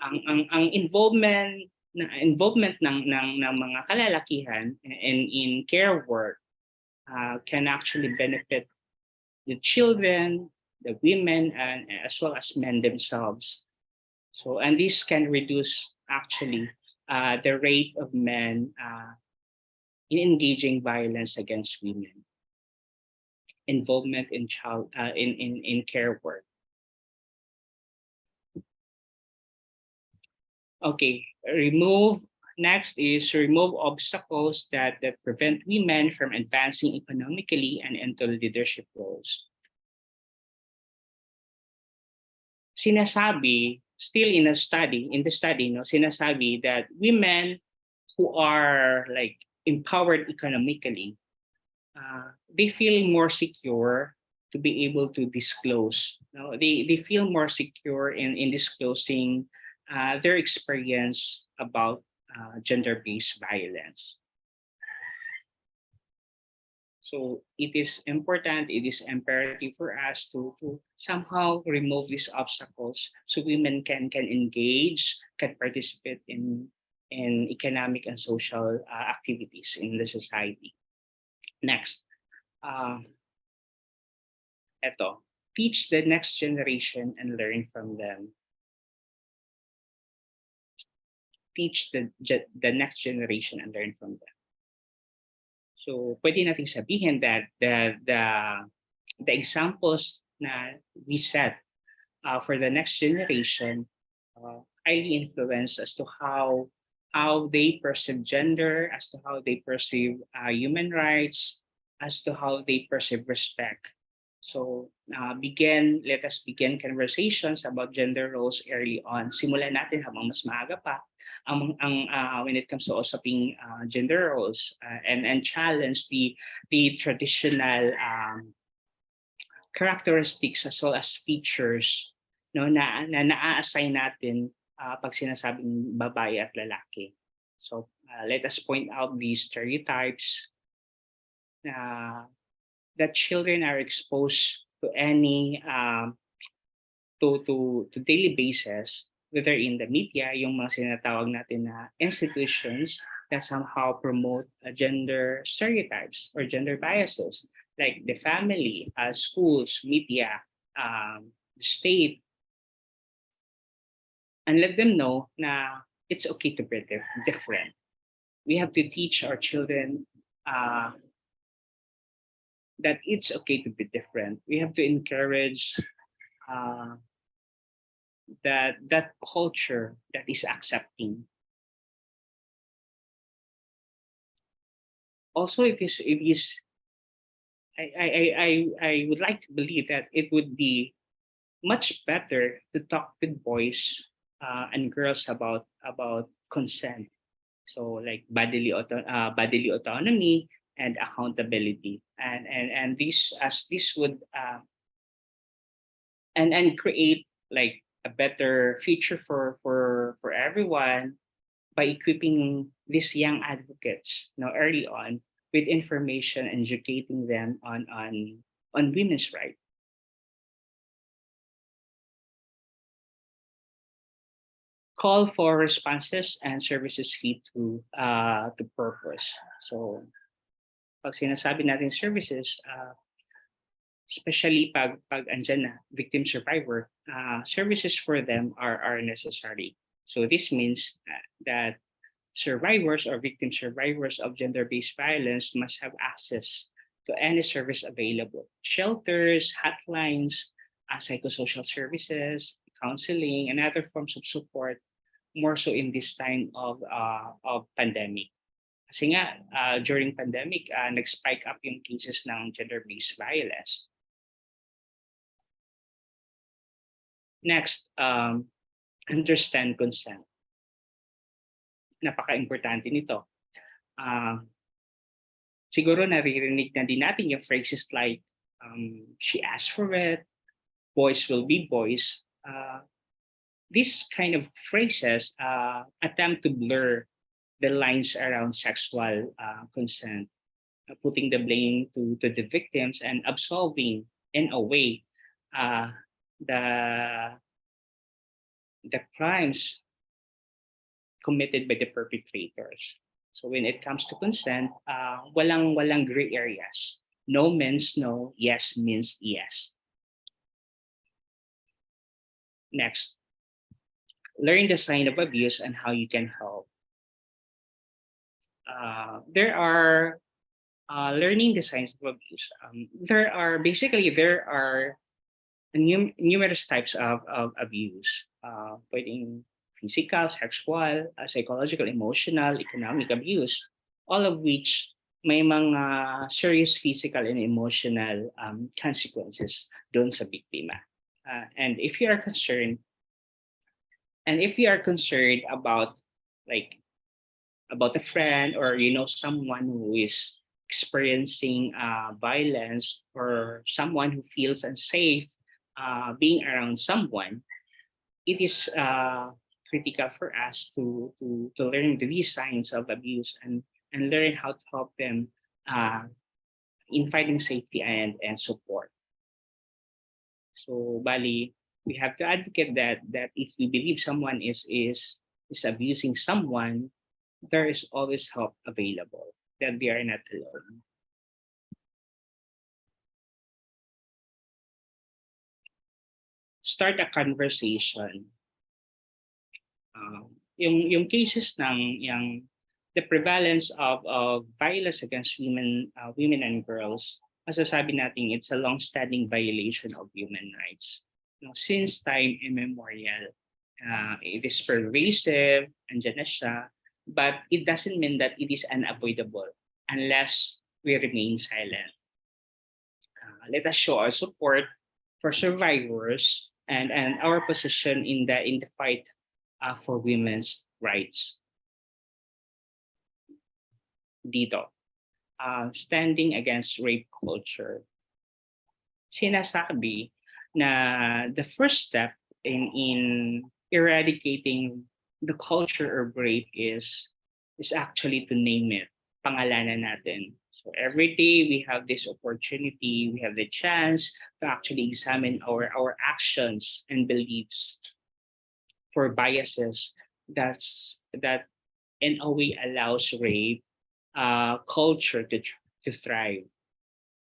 Speaker 4: ang involvement ng mga kalalakihan in care work can actually benefit the children, the women, and as well as men themselves. So, and this can reduce actually the rate of men in engaging violence against women. Involvement in care work. Okay, next is remove obstacles that prevent women from advancing economically and into leadership roles. Sinasabi, still in the study, sinasabi that women who are like empowered economically, they feel more secure to be able to disclose. They feel more secure in disclosing their experience about gender-based violence. So it is important, it is imperative for us to somehow remove these obstacles so women can engage, can participate in economic and social activities in the society. Next, teach the next generation and learn from them. Teach the next generation and learn from them. So, pwede nating sabihin that the examples na we set for the next generation highly influenced as to how they perceive gender, as to how they perceive human rights, as to how they perceive respect. So let us begin conversations about gender roles early on. Simulan natin habang mas maaga pa when it comes to usaping gender roles and challenge the traditional characteristics as well as features no na naa-assign natin pag sinasabing babae at lalaki. So let us point out these stereotypes that children are exposed to any to daily basis, whether in the media, yung mga sinatawag natin na institutions that somehow promote gender stereotypes or gender biases, like the family, schools, media, the state, and let them know na it's okay to be different. We have to teach our children that it's okay to be different. We have to encourage that culture that is accepting. Also, it is I would like to believe that it would be much better to talk with boys and girls about consent. So like bodily autonomy and accountability, and this would and create like a better future for everyone by equipping these young advocates early on with information and educating them on women's rights. Call for responses and services fit to purpose. So pag sinasabi natin services, especially pag andyan na victim survivor, services for them are necessary. So this means that survivors or victim survivors of gender-based violence must have access to any service available: shelters, hotlines, psychosocial services, counseling, and other forms of support, more so in this time of pandemic. Kasi nga, during pandemic, nag-spike up yung cases ng gender-based violence. Next, understand consent. Napaka-importante nito. Siguro naririnig na din natin yung phrases like, she asked for it, boys will be boys. These kind of phrases attempt to blur the lines around sexual consent, putting the blame to the victims and absolving in a way the crimes committed by the perpetrators. So when it comes to consent, walang gray areas. No means no, yes means yes. Next, learn the sign of abuse and how you can help. There are learning the signs of abuse. There are numerous types of abuse, pwedeng physical, sexual, psychological, emotional, economic abuse, all of which may mga serious physical and emotional consequences doon sa biktima. And if you are concerned about a friend, or someone who is experiencing violence, or someone who feels unsafe being around someone, it is critical for us to learn these signs of abuse and learn how to help them in finding safety and support. So bali, we have to advocate that if we believe someone is abusing someone, there is always help available, that they are not alone. Start a conversation. Yung cases ng the prevalence of violence against women and girls, masasabi natin it's a long-standing violation of human rights. Since time immemorial, It is pervasive, andyan na siya, but it doesn't mean that it is unavoidable unless we remain silent. Let us show our support for survivors and our position in the fight for women's rights. Dito, standing against rape culture. Sinasabi na the first step in eradicating the culture of rape is actually to name it. Pangalanan natin. So every day we have this opportunity, we have the chance to actually examine our actions and beliefs for biases that in a way allows rape culture to thrive,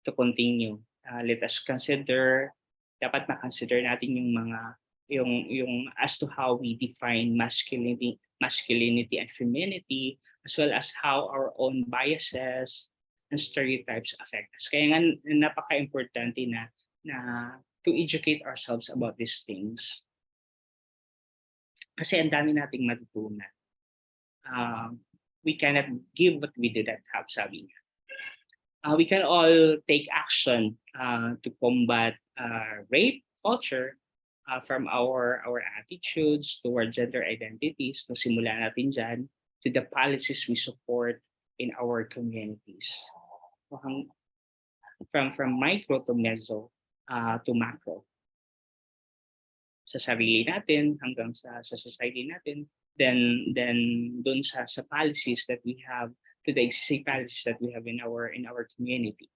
Speaker 4: to continue. Let us consider, dapat makonsider natin yung mga yung as to how we define masculinity and femininity, as well as how our own biases and stereotypes affect us. Kaya nga napaka-importante na to educate ourselves about these things. Kasi ang dami nating matutunan. We cannot give what we did not have, sabi niya. We can all take action to combat rape culture from our attitudes toward gender identities. So simula natin dyan to the policies we support in our communities. From micro to meso to macro. Sa sarili natin hanggang sa society natin, then dun sa policies that we have, to the existing policies that we have in our community.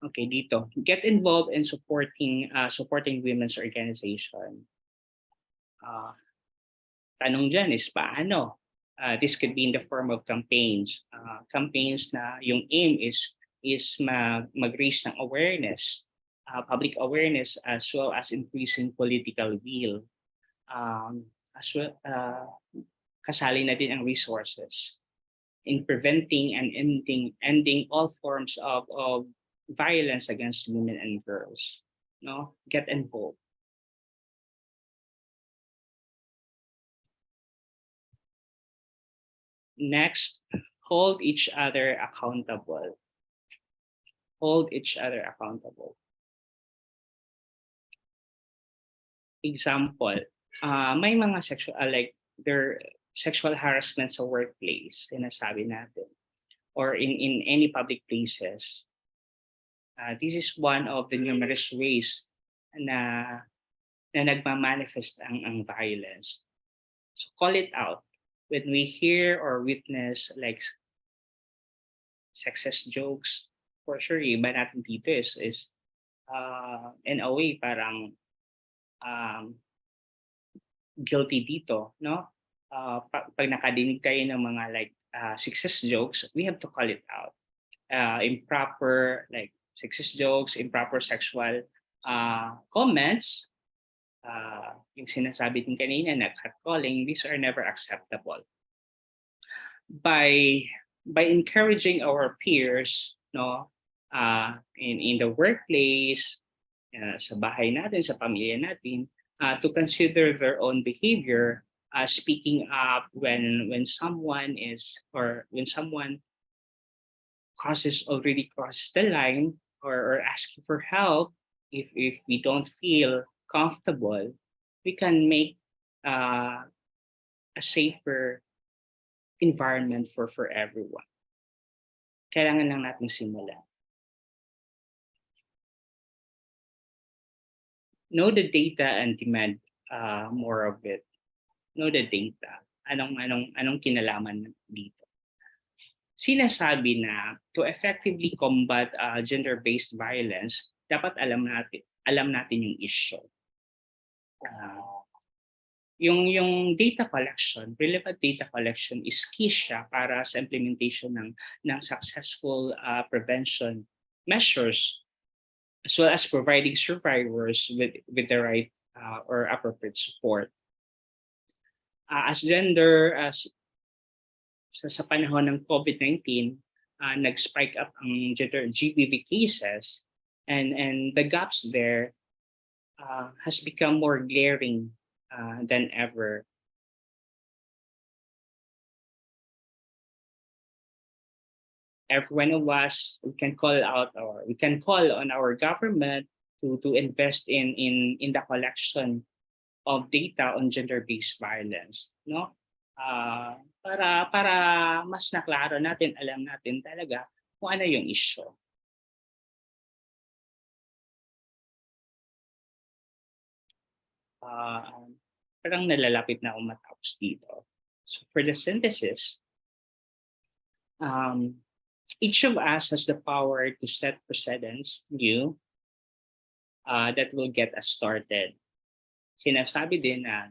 Speaker 4: Okay, dito, get involved in supporting women's organization. Tanong dyan is paano? This could be in the form of campaigns. Campaigns na yung aim is mag-raise ng awareness, public awareness, as well as increasing political will. As well, kasali na din ang resources in preventing and ending all forms of violence against women and girls. No, get involved. Next, hold each other accountable. Hold each other accountable. Example, may mga sexual harassment sa workplace, sinasabi natin, or in any public places. This is one of the numerous ways na nagmamanifest ang violence. So call it out. When we hear or witness like sexist jokes, for sure, iba natin dito is in a way parang guilty dito, no? Pag nakadinig tayo ng mga sexist jokes, we have to call it out. Improper sexist jokes, improper sexual comments, yung sinasabi din kanina na catcalling, these are never acceptable. By encouraging our peers, no, in the workplace, sa bahay natin, sa pamilya natin, to consider their own behavior, speaking up when someone already crosses the line, or asking for help. If we don't feel comfortable, we can make a safer environment for everyone. Kailangan lang natin simulan. Know the data and demand more of it. Know the data. Anong kinalaman dito? Sinasabi na to effectively combat gender-based violence, dapat alam natin yung issue. Yung data collection, relevant data collection is key siya para sa implementation ng successful prevention measures, as well as providing survivors with the right or appropriate support. Sa panahon ng COVID-19, nag-spike up ang gender GBV cases, and the gaps there has become more glaring than ever. Every one of us, we can call out, or we can call on our government to invest in the collection of data on gender-based violence, no? Para mas naklaro natin, alam natin talaga kung ano yung issue. Parang nalalapit na akong matapos dito. So for the synthesis, each of us has the power to set precedents new that will get us started. Sinasabi din na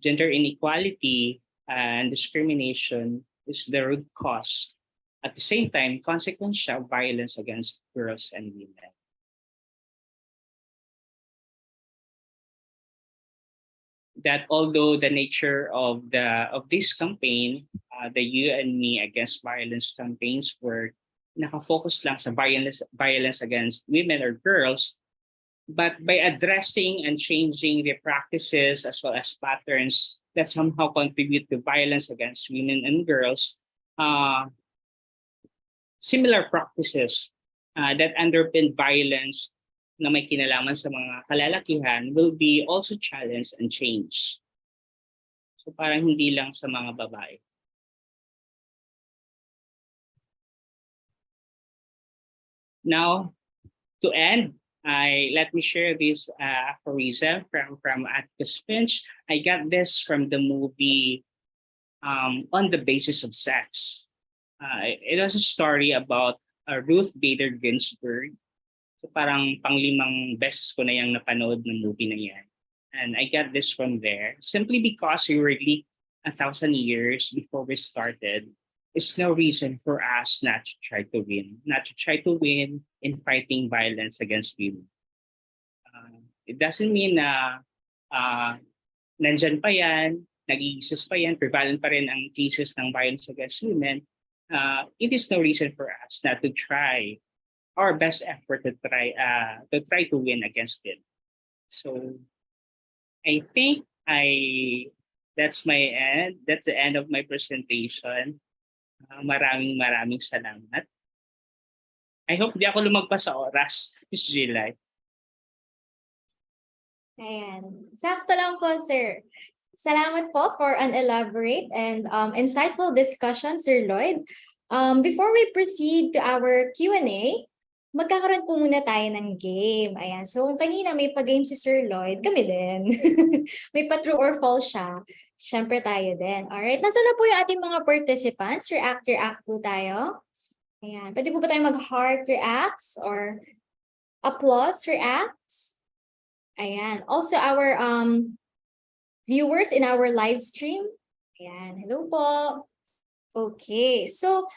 Speaker 4: gender inequality and discrimination is the root cause. At the same time, consequential violence against girls and women. That although the nature of this campaign, the You and Me Against Violence campaigns were nakafocus lang sa violence against women or girls, but by addressing and changing the practices as well as patterns that somehow contribute to violence against women and girls, similar practices that underpin violence na may kinalaman sa mga kalalakihan will be also challenged and changed. So parang hindi lang sa mga babae. Now, to end, let me share this aphorism from Atticus Finch. I got this from the movie On the Basis of Sex. It was a story about Ruth Bader Ginsburg. So parang panglimang beses ko na yung napanood ng movie na yan. And I got this from there. Simply because we were leaked 1,000 years before we started, is no reason for us not to try to win. Not to try to win in fighting violence against women. It doesn't mean na nandyan pa yan, nag-i-exist pa yan, prevalent pa rin ang cases ng violence against women. It is no reason for us not to try our best effort to try to win against it. So I think that's my end. That's the end of my presentation. Maraming salamat. I hope di ako lumagpas sa oras, Ms. Jilay.
Speaker 2: Ayan. Sakto lang po, sir. Salamat po for an elaborate and insightful discussion, Sir Lloyd. Before we proceed to our Q&A, magkakaroon po muna tayo ng game. Ayan. So, kung kanina may pa-game si Sir Lloyd, kami din. May pa-true or false siya. Siyempre tayo din. Alright. Nasaan na po yung ating mga participants? React po tayo. Ayan. Pwede po ba tayo mag-heart reacts or applause reacts? Ayan. Also, our viewers in our live stream. Ayan. Hello po. Okay. So,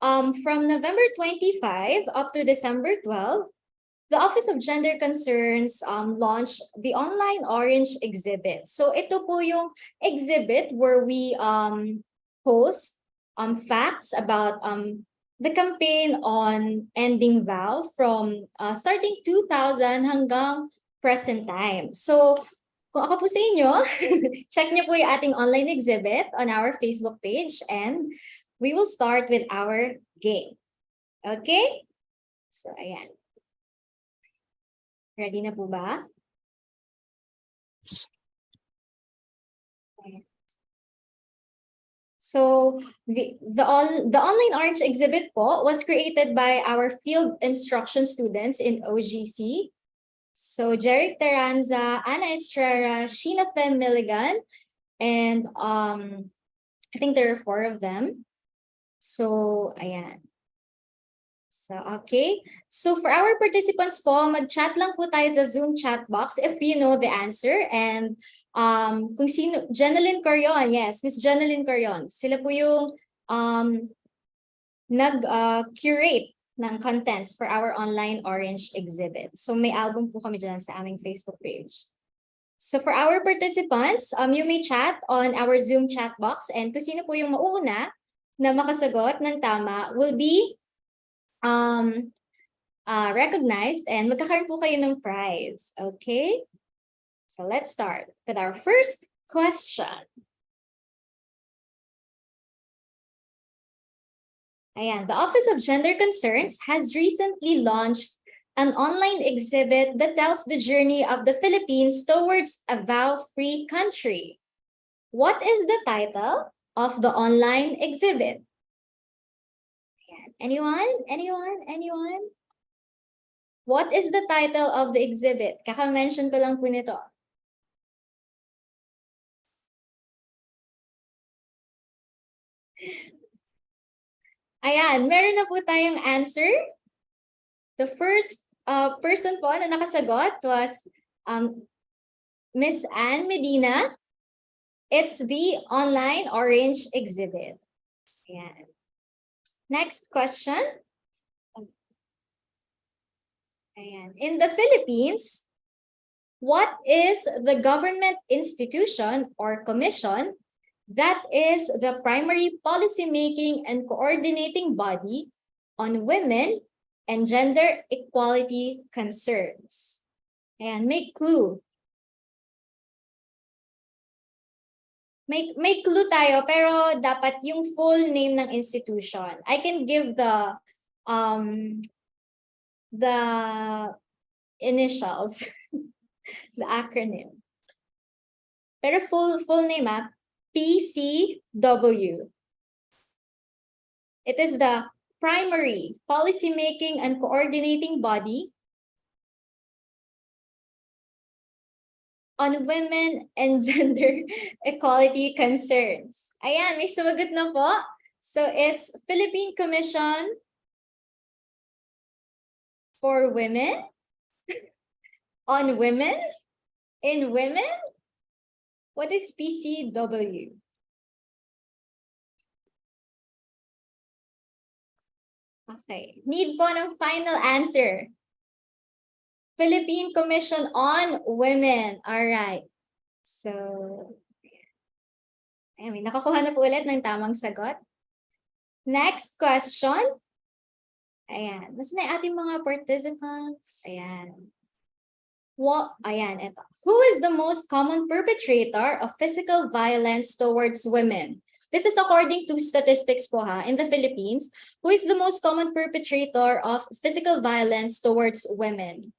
Speaker 2: from November 25 up to December 12, the Office of Gender Concerns launched the Online Orange Exhibit. So ito po yung exhibit where we post facts about the campaign on ending VOW from starting 2000 hanggang present time. So kung ako po sa inyo, check niyo po yung ating online exhibit on our Facebook page and we will start with our game. Okay? So, ayan. Ready na po ba? Ayan. So, the online Orange exhibit po was created by our field instruction students in OGC. So, Jeric Terranza, Ana Estrera, Sheena Fem Milligan, and I think there are 4 of them. So, ayan. So, okay. So, for our participants po, mag-chat lang po tayo sa Zoom chat box if you know the answer. And kung sino, Jeneline Corion, yes, Miss Jeneline Corion. Sila po yung nag-curate ng contents for our online Orange exhibit. So, may album po kami dyan sa aming Facebook page. So, for our participants, you may chat on our Zoom chat box. And kung sino po yung mauuna na makasagot ng tama will be recognized and magkakaroon po kayo ng prize. Okay? So let's start with our first question. Ayan, the Office of Gender Concerns has recently launched an online exhibit that tells the journey of the Philippines towards a vow-free country. What is the title of the online exhibit? Ayan. Anyone? What is the title of the exhibit? Kaka-mention ko lang po nito. Ayan, meron na po tayong answer. The first person po na nakasagot was Miss Anne Medina. It's the online orange exhibit. Ayan. Next question. Ayan. In the Philippines, what is the government institution or commission that is the primary policy-making and coordinating body on women and gender equality concerns? Ayan, may clue. May clue tayo, pero dapat yung full name ng institution. I can give the initials, the acronym. Pero full name, PCW. It is the primary policy-making and coordinating body on women and gender equality concerns. Ayan, may sumagot na po. So it's Philippine Commission for Women, on women, in women. What is PCW? Okay, need po ng final answer. Philippine Commission on Women. All right. So, ayan, nakakuha na po ulit ng tamang sagot. Next question. Ayan. Mas na yung ating mga participants. Ayan. Ayan, ito. Who is the most common perpetrator of physical violence towards women? This is according to statistics po in the Philippines. Who is the most common perpetrator of physical violence towards women?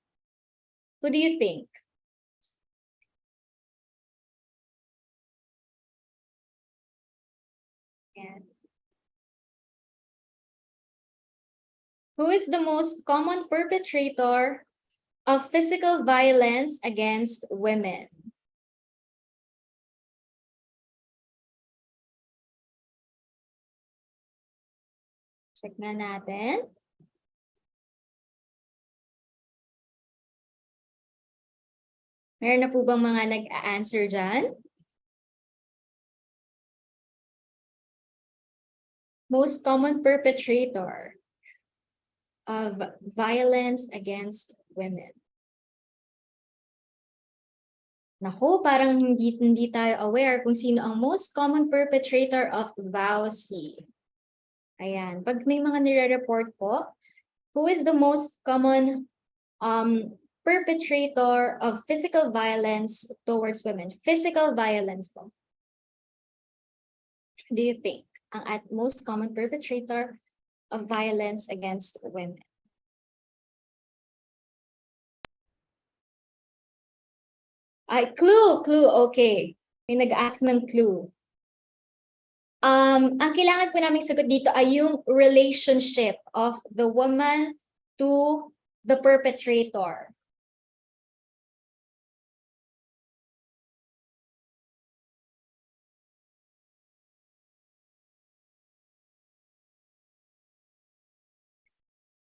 Speaker 2: Who do you think? Yeah. Who is the most common perpetrator of physical violence against women? Check na natin. Meron na po bang mga nag-a-answer dyan? Most common perpetrator of violence against women. Naku, parang hindi tayo aware kung sino ang most common perpetrator of VAUC. Ayan, pag may mga nire-report po, who is the most common perpetrator of physical violence towards women? Physical violence po. Do you think ang most common perpetrator of violence against women? Ay, clue, okay. May nag-ask ng clue. Ang kailangan po namin sagot dito ay yung relationship of the woman to the perpetrator.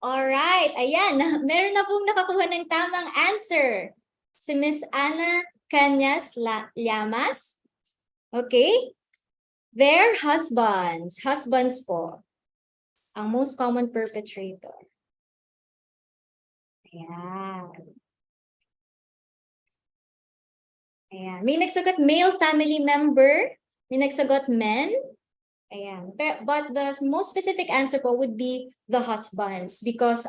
Speaker 2: Alright, ayan. Meron na pong nakakuha ng tamang answer. Si Miss Ana Cañas Llamas. Okay. Their husbands. Husbands po. Ang most common perpetrator. Ayan. Ayan. May nagsagot male family member. May nagsagot men. Ayan. But the most specific answer po would be the husbands because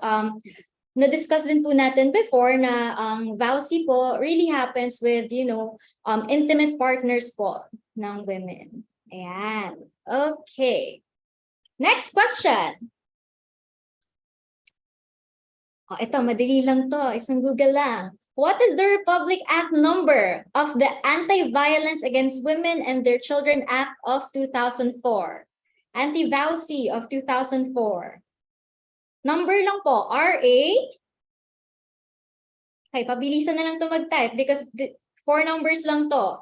Speaker 2: na-discuss din po natin before na ang VAUSI po really happens with, intimate partners po ng women. Ayan. Okay. Next question. Oh, ito, madali lang to. Isang Google lang. What is the Republic Act number of the Anti-Violence Against Women and Their Children Act of 2004? Anti-VAUSI of 2004. Number lang po, RA. Okay, pabilisan na lang to mag-type because 4 numbers lang to.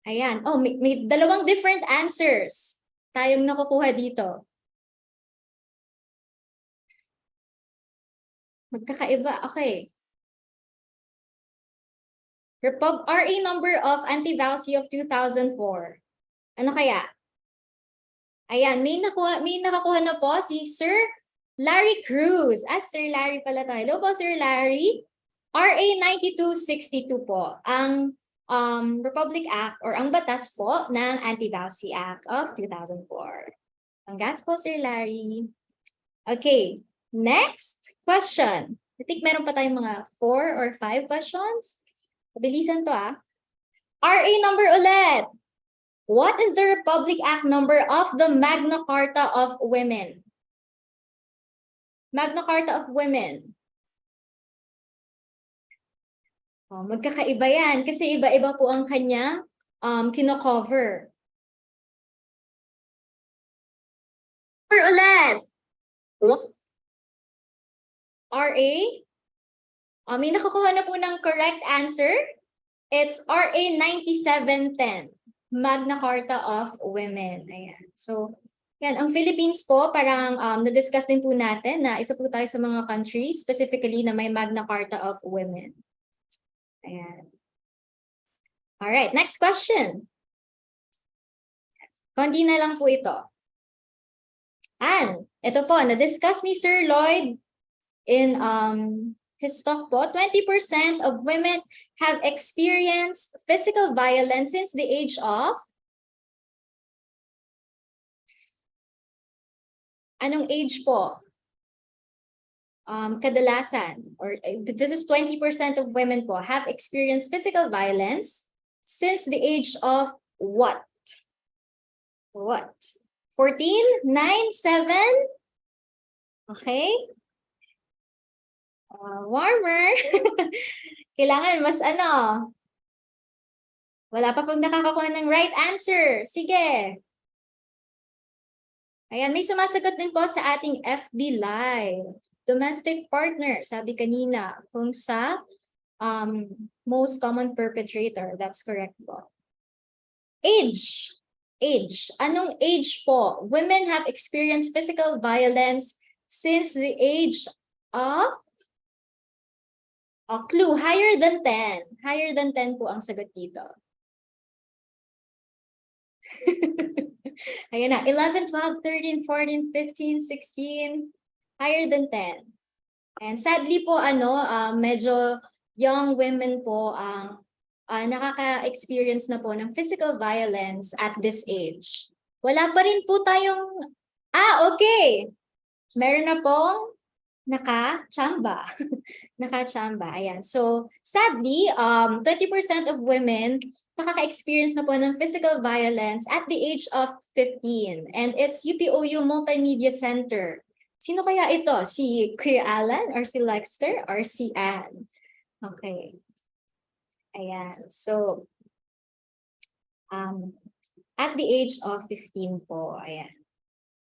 Speaker 2: Ayan. Oh, may dalawang different answers tayong nakukuha dito. Magkakaiba. Okay. RA number of Anti-VAUSI of 2004. Ano kaya? Ayan, may nakakuha na po si Sir Larry Cruz. Sir Larry pala tayo. Hello po, Sir Larry. RA 9262 po. Ang Republic Act or ang batas po ng Anti-VAUSI Act of 2004. Congrats po, Sir Larry. Okay. Next question. I think meron pa tayong mga 4 or 5 questions. Pabilisan to RA number ulit. What is the Republic Act number of the Magna Carta of Women? Magna Carta of Women. Oh, magkakaiba yan kasi iba-iba po ang kanya kino-cover. Ulit. RA. May nakakuha na po ng correct answer. It's RA 9710, Magna Carta of Women. Ayan. So, yan. Ang Philippines po, parang na-discuss din po natin na isa po tayo sa mga countries, specifically na may Magna Carta of Women. Ayan. Alright, next question. Kundi na lang po ito. Ito po, na-discuss ni Sir Lloyd in his talk po, 20% of women have experienced physical violence since the age of? Anong age po? Kadalasan, or this is 20% of women po have experienced physical violence since the age of what? What? 14, 9, 7? Okay. Warmer. Kailangan mas wala pa pong nakakakuha ng right answer. Sige. Ayan, may sumasagot din po sa ating FB Live. Domestic partner, sabi kanina, kung sa most common perpetrator. That's correct po. Age. Age. Anong age po? Women have experienced physical violence since the age of? Clue, higher than 10. Higher than 10 po ang sagot dito. Ayan na, 11, 12, 13, 14, 15, 16, higher than 10. And sadly po, medyo young women po ang nakaka-experience na po ng physical violence at this age. Wala pa rin po tayong, okay. Meron na pong naka-chamba. Naka-chamba, ayan. So, sadly, 20% of women nakaka-experience na po ng physical violence at the age of 15. And it's UPOU Multimedia Center. Sino kaya ito? Si Kuya Alan or si Lexter or si Anne? Okay. Ayan. So, at the age of 15 po, ayan.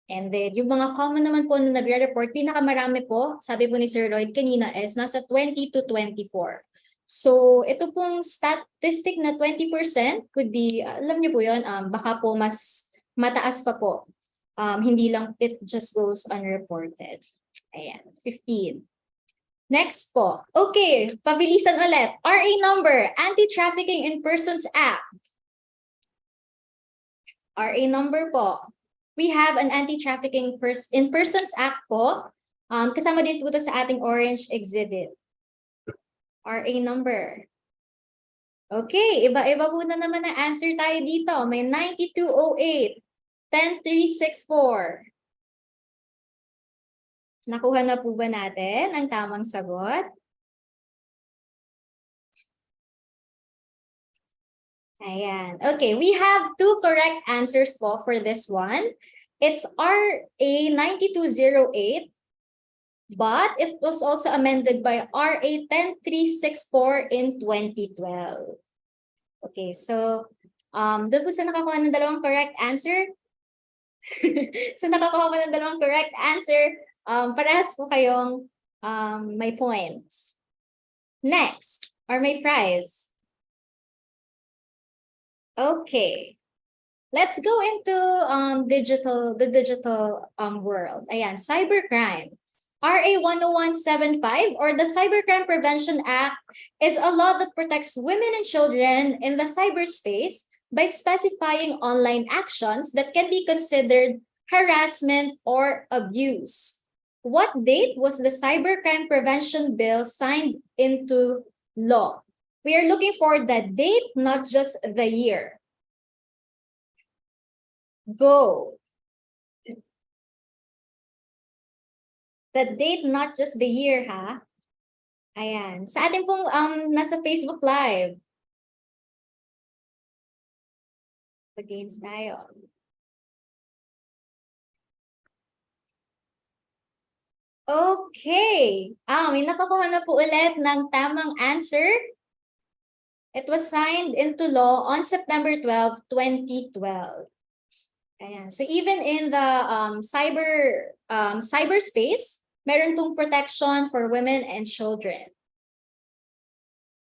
Speaker 2: And then, yung mga common naman po na nagre-report, pinakamarami po, sabi po ni Sir Lloyd kanina, is nasa 20 to 24. So, ito pong statistic na 20% could be, alam niyo po yun, baka po mas mataas pa po. Hindi lang, it just goes unreported. Ayan, 15. Next po. Okay, pabilisan ulit. RA number, Anti-Trafficking in Persons Act. RA number po. We have an Anti-Trafficking in Persons Act po. Kasama din po ito sa ating orange exhibit. RA number. Okay, iba-iba po na naman ang answer tayo dito. May 9208, 10364. Nakuha na po ba natin ang tamang sagot? Ayan. Okay, we have two correct answers po for this one. It's RA 9208, but it was also amended by RA 10364 in 2012. Okay, so doon po sa nakakuha ng dalawang correct answer. So nakakuha po ng dalawang correct answer, parehas po kayong may points. Next, or may prize. Okay. Let's go into the digital world. Ayan, cybercrime. RA 10175 or the Cybercrime Prevention Act is a law that protects women and children in the cyberspace by specifying online actions that can be considered harassment or abuse. What date was the Cybercrime Prevention Bill signed into law? We are looking for the date, not just the year. Go. The date, not just the year, ha? Ayan. Sa ating pong nasa Facebook Live. Pag-games tayo. Okay. May nakakuha na po ulit ng tamang answer. It was signed into law on September 12, 2012. Ayan. So even in the cyberspace, meron pong protection for women and children.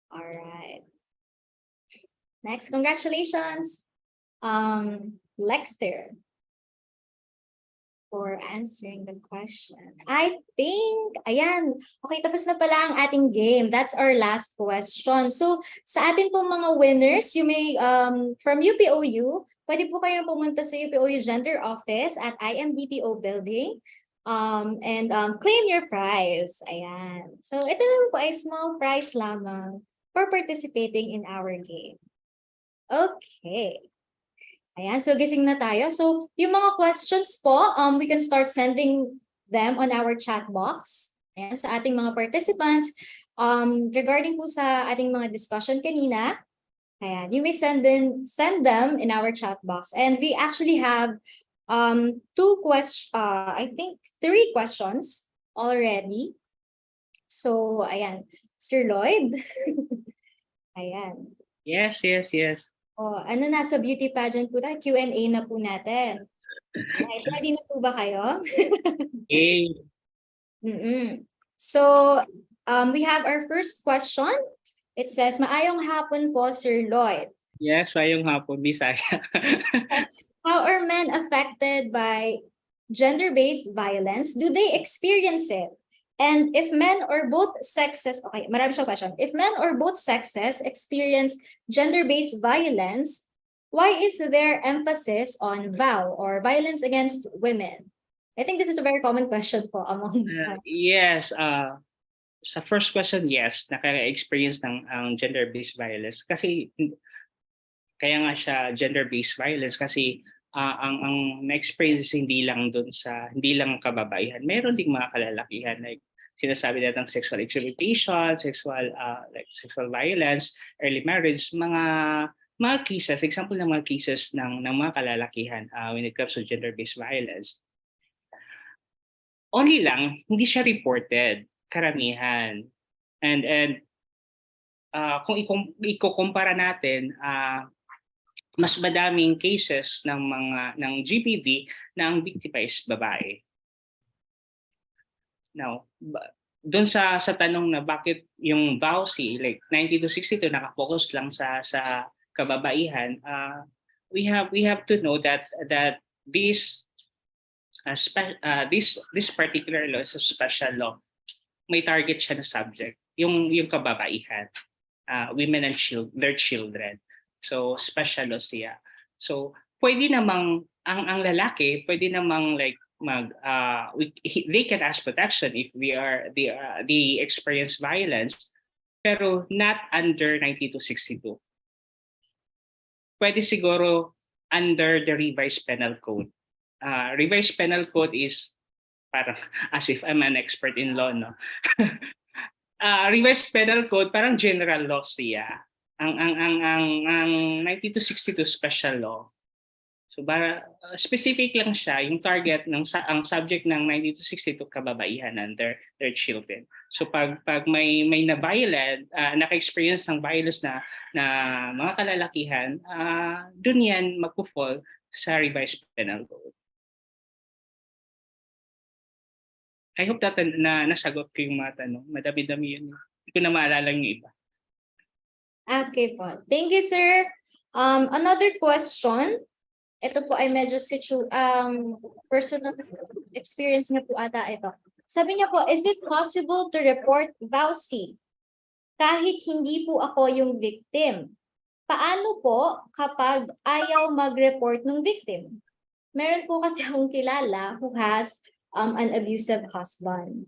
Speaker 2: All right. Next, congratulations, Lexter, for answering the question. I think, ayan, okay, tapos na pala ang ating game. That's our last question. So, sa atin pong mga winners, you may, from UPOU, pwede po kayong pumunta sa UPOU Gender Office at IMBPO Building and claim your prize. Ayan. So, ito naman po ay small prize lamang for participating in our game. Okay. Ayan, so gising na tayo. So, yung mga questions po, we can start sending them on our chat box. Ayan, sa ating mga participants. Regarding po sa ating mga discussion kanina, ayan, you may send them in our chat box. And we actually have I think 3 questions already. So, ayan, Sir Lloyd. Ayan.
Speaker 4: Yes.
Speaker 2: Oh, ano nasa beauty pageant po tayo? Q&A na po natin. Right, ready na po ba kayo?
Speaker 4: Okay.
Speaker 2: So, we have our first question. It says, maayong hapon po, Sir Lloyd.
Speaker 4: Yes, mayong hapon, Bisaya.
Speaker 2: How are men affected by gender-based violence? Do they experience it? And if men or both sexes, okay, marami siyang question. If men or both sexes experience gender-based violence, why is there emphasis on VAW or violence against women? I think this is a very common question po among
Speaker 4: Yes, sa first question, yes, nakaka-experience ng gender-based violence. Kasi, kaya nga siya gender-based violence kasi ang na-experience hindi lang kababaihan. Meron ding mga kalalakihan like sinasabi natin sexual exploitation, sexual violence, early marriage, mga cases, example ng mga cases ng mga kalalakihan when it comes to gender-based violence. Only lang hindi siya reported karamihan. And kung ikukumpara natin, mas madaming cases ng GBV na ang biktima is babae. Now, doon sa tanong na bakit yung VAUSI, like 90 to 62, nakafocus lang sa kababaihan, we have to know that this particular law is a special law. May target siya na subject, yung kababaihan, women and their children. So special law siya. So pwede namang ang lalaki pwede namang like they can ask protection if they experience violence, pero not under 90 to 62. Pwede siguro under the revised penal code. Revised penal code is Parang as if I'm an expert in law, no? Revised Penal Code, parang general law siya. Ang 9262 special law. So para specific lang siya, yung target ang subject ng 9262 kababaihan and their children. So pag may na-violate, naka-experience ng violence na mga kalalakihan, dun yan magpo-fall sa Revised Penal Code. I hope that na nasagot ko yung mga tanong. Madami-dami yun. Hindi ko na maalala yung iba.
Speaker 2: Okay po. Thank you, sir. Another question. Ito po ay medyo personal experience niyo po ata ito. Sabi niya po, is it possible to report vowsy kahit hindi po ako yung victim? Paano po kapag ayaw mag-report ng victim? Meron po kasi akong kilala who has an abusive husband.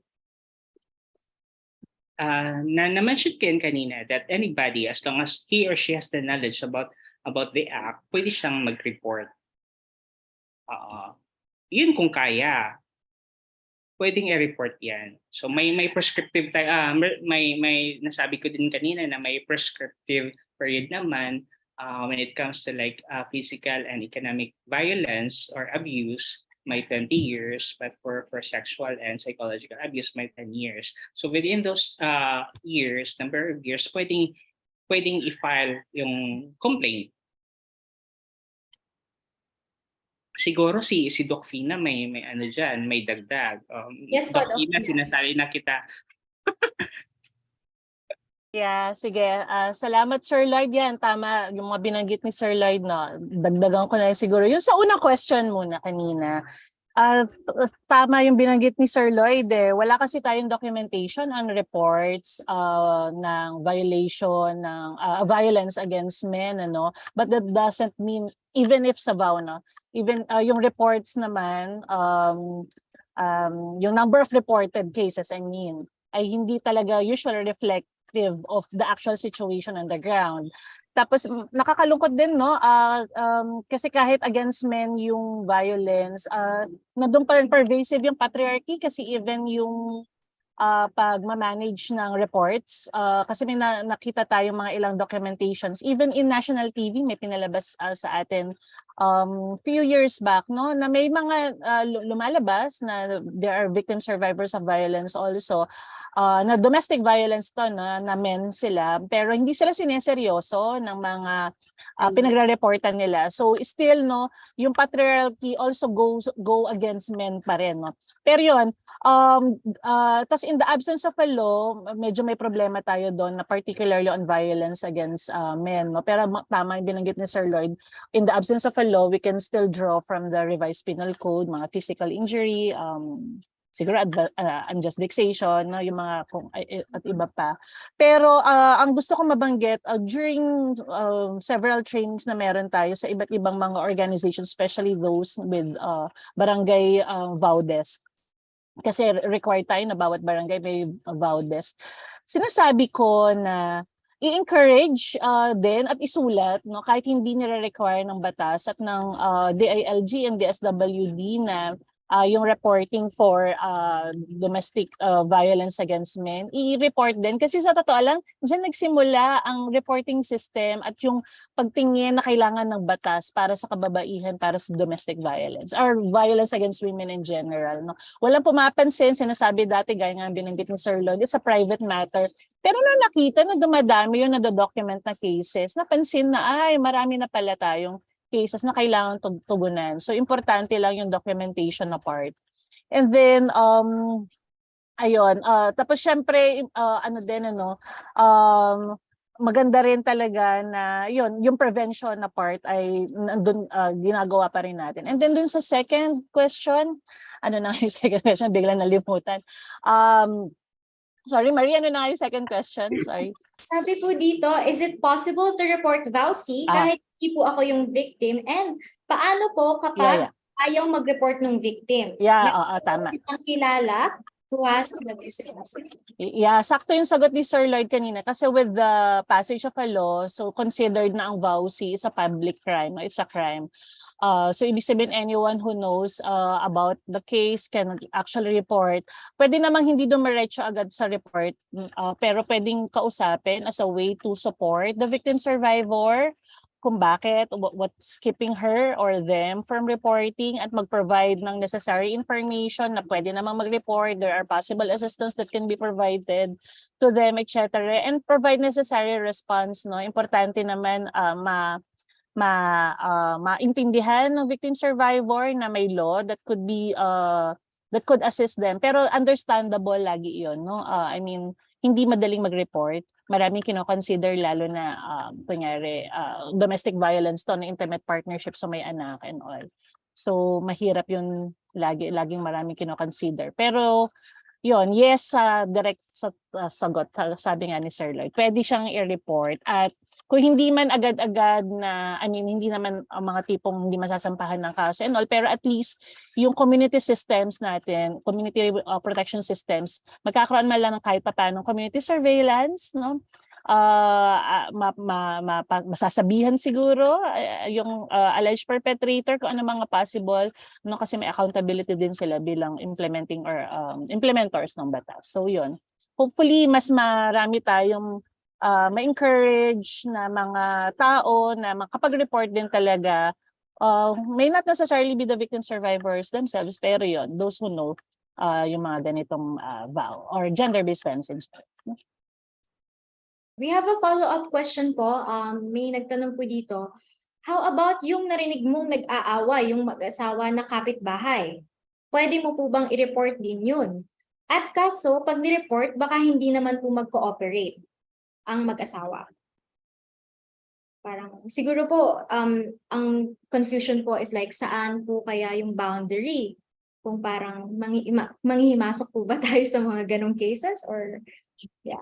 Speaker 4: Na-mention ko kanina that anybody, as long as he or she has the knowledge about the act, pwede siyang mag-report. Yun kung kaya, pwedeng i-report yan. So may prescriptive may nasabi ko din kanina na may prescriptive period naman when it comes to like physical and economic violence or abuse, may 20 years, but for sexual and psychological abuse, may 10 years. So within those number of years, pwedeng i-file yung complaint. Siguro si Doc Fina may ano diyan, may dagdag.
Speaker 2: Yes po,
Speaker 4: Doc Fina, sinasali na kita.
Speaker 3: Yeah, sige. Salamat, Sir Lloyd. Yan, tama. Yung mga binanggit ni Sir Lloyd, no, dagdagan ko na siguro. Yung sa unang question muna kanina, tama yung binanggit ni Sir Lloyd. Wala kasi tayong documentation on reports ng violation ng violence against men, ano. But that doesn't mean, even if sabaw, no, even yung reports naman, yung number of reported cases, I mean, ay hindi talaga usually reflective of the actual situation on the ground. Tapos nakakalungkot din, no, kasi kahit against men yung violence, nandun pa rin pervasive yung patriarchy, kasi even yung pag-manage ng reports, kasi may nakita tayong mga ilang documentations, even in national TV may pinalabas sa atin few years back, no, na may mga lumalabas na there are victim survivors of violence also, na domestic violence to, na men sila, pero hindi sila sineseryoso ng mga pinagre-reportan nila. So still, no, yung patriarchy also go against men pa rin, no. Pero yun, tas in the absence of a law, medyo may problema tayo doon, na particularly on violence against men, no. Pero tama yung binanggit ni Sir Lloyd, in the absence of a law, we can still draw from the Revised Penal Code, mga physical injury, siguro unjust vexation, no, yung mga at iba pa. Pero ang gusto ko mabanggit, during several trainings na meron tayo sa iba't ibang mga organizations, especially those with barangay vow desk, kasi required tayo na bawat barangay may vow desk. Sinasabi ko na i-encourage din at isulat, no, kahit hindi nire-require ng batas at ng DILG and DSWD na yung reporting for domestic violence against men, i-report din. Kasi sa totoo lang, dyan nagsimula ang reporting system at yung pagtingin na kailangan ng batas para sa kababaihan, para sa domestic violence or violence against women in general. No? Walang pumapansin, sinasabi dati, gaya nga binanggit ni Sir Lloyd, it's a private matter. Pero na nakita na dumadami yung nado-document na cases, napansin na ay marami na pala tayong cases na kailangan tugunan. So importante lang yung documentation na part. And then ayun, tapos syempre ano din, ano, maganda rin talaga na yun, yung prevention na part ay nandun, ginagawa pa rin natin. And then dun sa second question, ano na yung second question, bigla nalimutan. Sorry, Marie, ano na yung second question? Sorry.
Speaker 2: Sabi po dito, is it possible to report vowsy kahit hindi po ako yung victim? And paano po kapag ayaw mag-report ng victim?
Speaker 3: Tama.
Speaker 2: Si pang kilala who has an abusive husband.
Speaker 3: Yeah, sakto yung sagot ni Sir Lloyd kanina, kasi with the passage of a law, so considered na ang vowsy is a public crime, it's a crime. So ibig sabihin anyone who knows about the case can actually report. Pwede namang hindi dumiretso agad sa report, pero pwedeng kausapin as a way to support the victim survivor kung bakit, what's keeping her or them from reporting at mag-provide ng necessary information na pwede namang mag-report. There are possible assistance that can be provided to them, etc. And provide necessary response. No? Importante naman maintindihan ng victim survivor na may law that could be that could assist them. Pero understandable lagi 'yon, no? I mean, hindi madaling mag-report. Maraming kino-consider lalo na kunyari domestic violence to, na intimate partnership sa may anak and all. So mahirap 'yun, laging maraming kino-consider. Pero yon, yes, direct sa sagot, sabi nga ni Sir Lloyd, pwede siyang i-report at kung hindi man agad-agad na, I mean, hindi naman ang mga tipong hindi masasampahan ng kaso and all, pero at least yung community systems natin, community protection systems, magkakaroon man lang ng kahit paano community surveillance, no? Masasabihan siguro yung alleged perpetrator kung ano mga possible, no, kasi may accountability din sila bilang implementing or implementors ng batas. So yun, hopefully mas marami tayong ma-encourage na mga tao na makapag-report din talaga, may not necessarily be the victim survivors themselves, pero yun, those who know yung mga ganitong vow or gender-based violence.
Speaker 2: We have a follow-up question po. May nagtanong po dito. How about yung narinig mong nag-aaway, yung mag-asawa na kapitbahay? Pwede mo po bang i-report din yun? At kaso, pag ni-report, baka hindi naman po mag-cooperate ang mag-asawa. Parang, siguro po, ang confusion po is like, saan po kaya yung boundary? Kung parang manghihimasok po ba tayo sa mga ganong cases? Or yeah.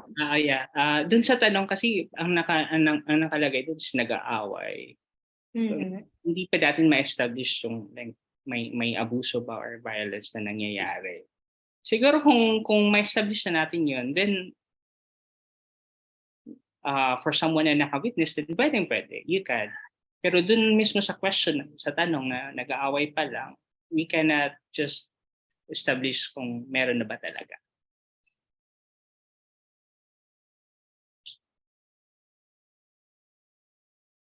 Speaker 4: Doon sa tanong kasi ang nakalagay doon is nag-aaway. So, hindi pa natin ma-establish yung like, may abuso ba or violence na nangyayari. Siguro kung ma-establish na natin yun, then for someone na naka-witness, then pwede, you can. Pero doon mismo sa question, sa tanong na nag-aaway pa lang, we cannot just establish kung meron na ba talaga.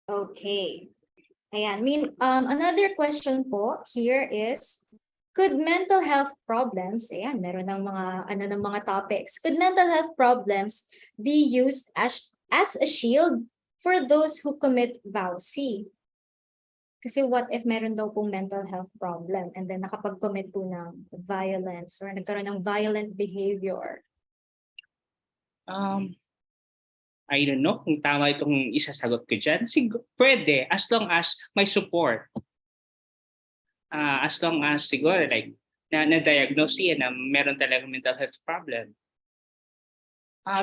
Speaker 2: Okay. Ayan. Another question po here is, could mental health problems, ayan, meron ng mga topics. Could mental health problems be used as a shield for those who commit VAUC? Kasi what if meron daw pong mental health problem and then nakapag-commit po ng violence or nagkaroon ng violent behavior?
Speaker 4: I don't know kung tama itong isasagot ko dyan. Pwede, as long as may support. As long as siguro like na-diagnose yan na meron talagang mental health problem.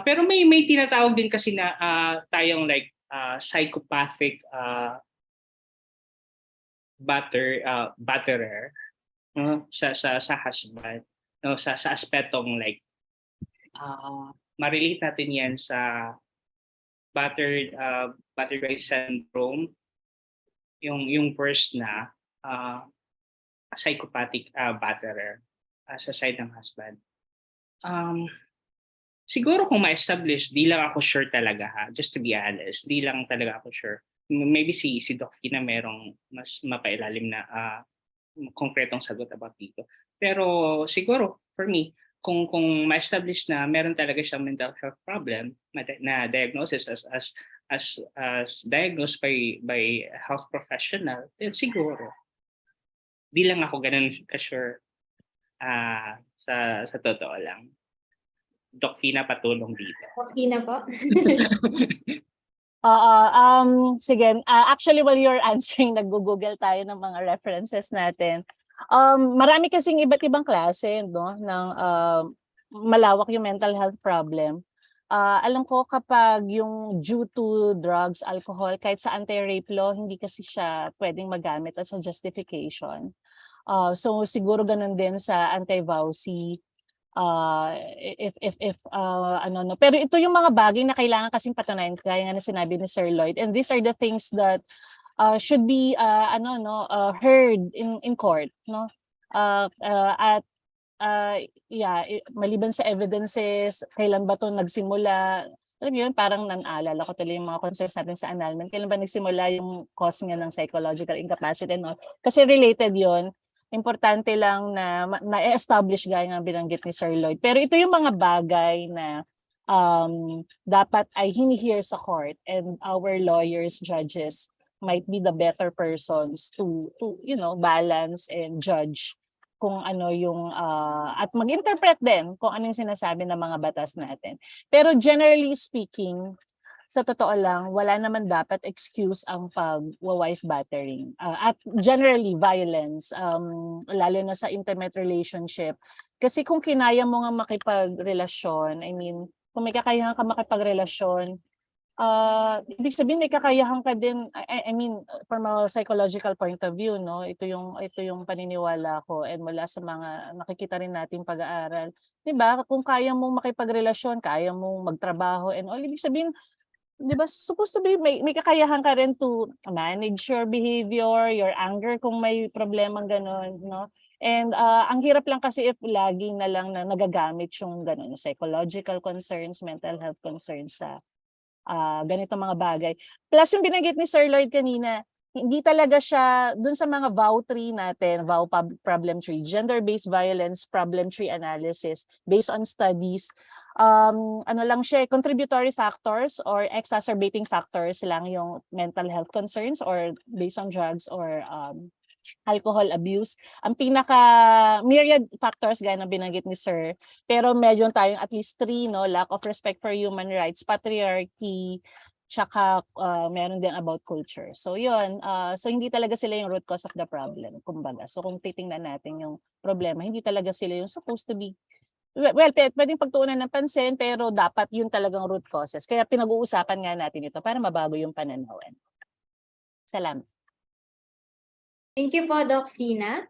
Speaker 4: Pero may tinatawag din kasi na tayong like psychopathic batterer, no? sa husband, no? sa aspetong like ma-relate natin yan sa battery syndrome, yung first na psychopathic batterer sa side ng husband. Siguro kung ma-establish, di lang ako sure talaga just to be honest, di lang talaga ako sure. Maybe si Doc na merong mas mapailalim na konkretong sagot about dito. Pero siguro for me, kung ma-establish na meron talaga siyang mental health problem na diagnosis as diagnosed by a health professional, then siguro di lang ako ganun ka-sure sa totoo lang. Doc Fina, patulong dito.
Speaker 2: Doc Fina po.
Speaker 3: Sige, actually while you're answering, nag-google tayo ng mga references natin. Marami kasing iba't ibang klase, no, ng malawak yung mental health problem. Alam ko kapag yung due to drugs, alcohol, kahit sa anti-rape law, hindi kasi siya pwedeng magamit as a justification. So siguro ganun din sa anti-VAUC. Pero ito yung mga bagay na kailangan kasing patunayan, kaya nga na sinabi ni Sir Lloyd, and these are the things that should be heard in court, no? At maliban sa evidences, kailan ba 'to nagsimula? Alam mo yun, parang naalala ko tuloy yung mga concerns natin sa annulment. Kailan ba nagsimula yung cause nga ng psychological incapacity, no? Kasi related yon. Importante lang na na-establish gaya nga binanggit ni Sir Lloyd. Pero ito yung mga bagay na dapat ay hini-hear sa court, and our lawyers, judges might be the better persons to balance and judge kung ano yung at mag-interpret din kung ano yung sinasabi ng mga batas natin. Pero generally speaking, sa totoo lang, wala naman dapat excuse ang pag-wife battering. At generally, violence, lalo na sa intimate relationship. Kasi kung kinaya mo nga makipagrelasyon, I mean, kung may kakayahan ka makipagrelasyon, ibig sabihin may kakayahan ka din, I mean, from a psychological point of view, no? Ito yung paniniwala ko, and mula sa mga nakikita rin nating pag-aaral. 'Di ba? Kung kaya mong makipagrelasyon, kaya mong magtrabaho and all, ibig sabihin, 'di ba, supposed to be may kakayahan ka rin to manage your behavior, your anger kung may problemang gano'n, no? And ang hirap lang kasi if lagi na lang na nagagamit yung gano'n, psychological concerns, mental health concerns sa ganitong mga bagay. Plus yung binanggit ni Sir Lloyd kanina, hindi talaga siya dun sa mga vow tree natin, problem tree, gender-based violence problem tree analysis based on studies. Ano lang siya, contributory factors or exacerbating factors lang yung mental health concerns or based on drugs or alcohol abuse. Ang pinaka myriad factors gaya ng binanggit ni Sir, pero medyo tayong at least 3, no? Lack of respect for human rights, patriarchy, tsaka meron din about culture. So yun, so hindi talaga sila yung root cause of the problem, kumbaga. So kung titingnan natin yung problema, hindi talaga sila yung supposed to be, well, pwedeng pagtuunan ng pansin, pero dapat yun talagang root causes. Kaya pinag-uusapan nga natin ito para mabago yung pananaw. Salamat.
Speaker 2: Thank you po, Doc Fina.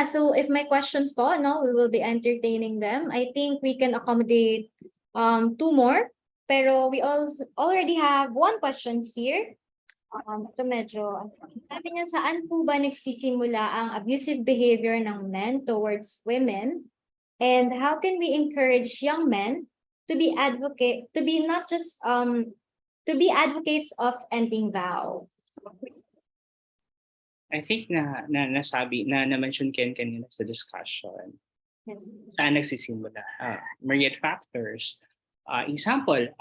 Speaker 2: So if my questions po, no, we will be entertaining them. I think we can accommodate 2 more, pero we also already have 1 question here. Ito medyo, sabi niya, saan po ba nagsisimula ang abusive behavior ng men towards women? And how can we encourage young men to be advocates of ending vow?
Speaker 4: I think nasabi na-mention Ken kanina sa discussion.
Speaker 2: Yes.
Speaker 4: Saan nagsisimula? Myriad factors. Example,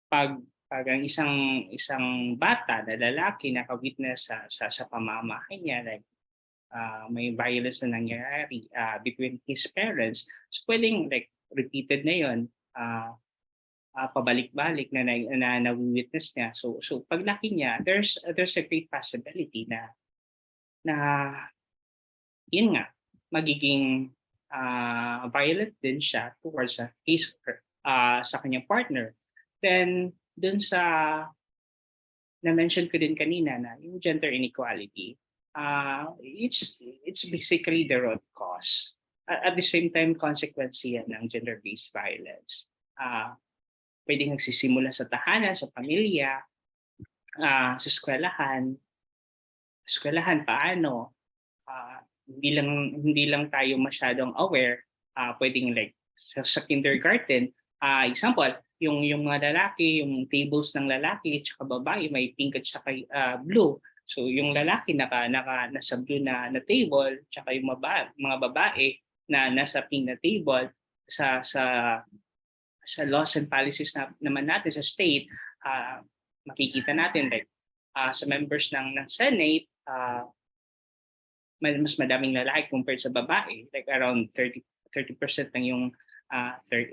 Speaker 4: pag ang isang bata na lalaki naka-witness sa pamamahay niya, like may violence na nangyayari between his parents, so pwedeng like repeated na yon, pabalik-balik na na-witness niya. So paglaki niya, there's a great possibility na yun nga, magiging violent din siya towards sa kanyang partner. Then dun sa na-mention ko din kanina na yung gender inequality, it's basically the root cause. At the same time, consequence yan ng gender-based violence. Pwedeng nagsisimula sa tahanan, sa pamilya, sa eskwelahan. Eskwelahan, paano? Hindi lang tayo masyadong aware. Pwedeng like sa kindergarten, example, yung mga lalaki, yung tables ng lalaki at saka babae, may pink at saka blue. So yung lalaki nasa blue na table, tsaka yung mga babae na nasa pink na table. Sa laws and policies naman natin sa state, makikita natin like sa members ng Senate, mas madaming lalaki compared sa babae, like around 30% lang yung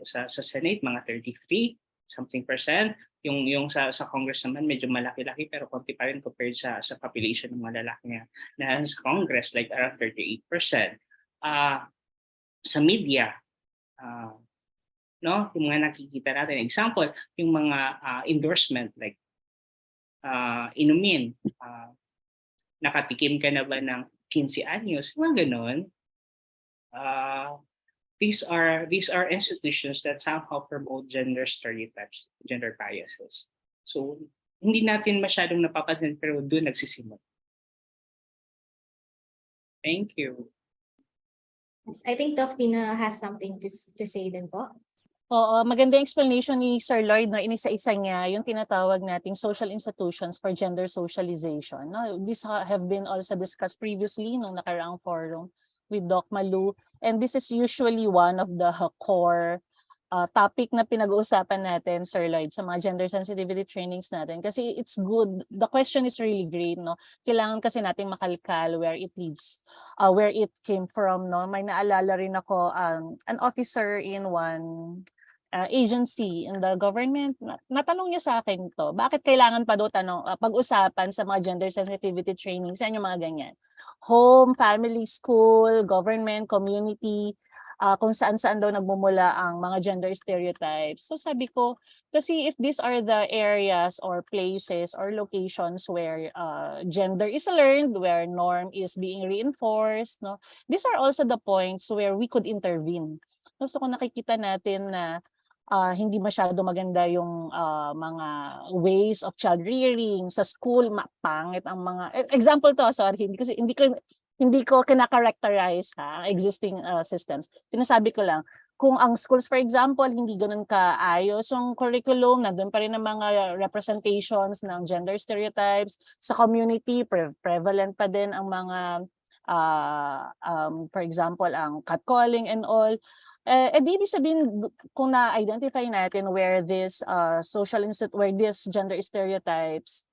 Speaker 4: sa Senate, mga 33 something percent. Yung sa Congress naman medyo malaki-laki pero konti pa rin compared sa population ng mga lalaki na sa Congress, like around 38%. Sa media, no, yung mga nakikita natin, example, yung mga endorsement like inumin, nakatikim ka na ba ng 15 anyos, mga ganon. These are institutions that somehow promote gender stereotypes, gender biases. So hindi natin masyadong napapansin pero doon nagsisimula. Thank you.
Speaker 2: Yes, I think Doc Fina has something to say din po.
Speaker 3: Oo, maganda yung explanation ni Sir Lloyd, no? Inisa-isa niya yung tinatawag nating social institutions for gender socialization. No? These have been also discussed previously nung nakaraang forum with Doc Malu. And this is usually one of the core topic na pinag-uusapan natin, Sir Lloyd, sa mga gender sensitivity trainings natin. Kasi it's good. The question is really great, no? Kailangan kasi nating makalkal where it leads, where it came from, no? May naalala rin ako, an officer in one agency in the government, natanong niya sa akin to, bakit kailangan pa daw pag-usapan sa mga gender sensitivity trainings, yan yung mga ganyan. Home, family, school, government, community, kung saan-saan daw nagmumula ang mga gender stereotypes. So sabi ko, kasi if these are the areas or places or locations where gender is learned, where norm is being reinforced, no, these are also the points where we could intervene. So kung nakikita natin na hindi masyado maganda yung mga ways of child rearing sa school, pangit ang mga example to, sorry, kasi hindi ko kina-characterize ang existing systems. Sinasabi ko lang, kung ang schools, for example, hindi ganun kaayos yung curriculum, nandun pa rin ang mga representations ng gender stereotypes sa community, prevalent pa din ang mga for example, ang catcalling and all. Di ibig sabihin, kung na-identify natin where this where these gender stereotypes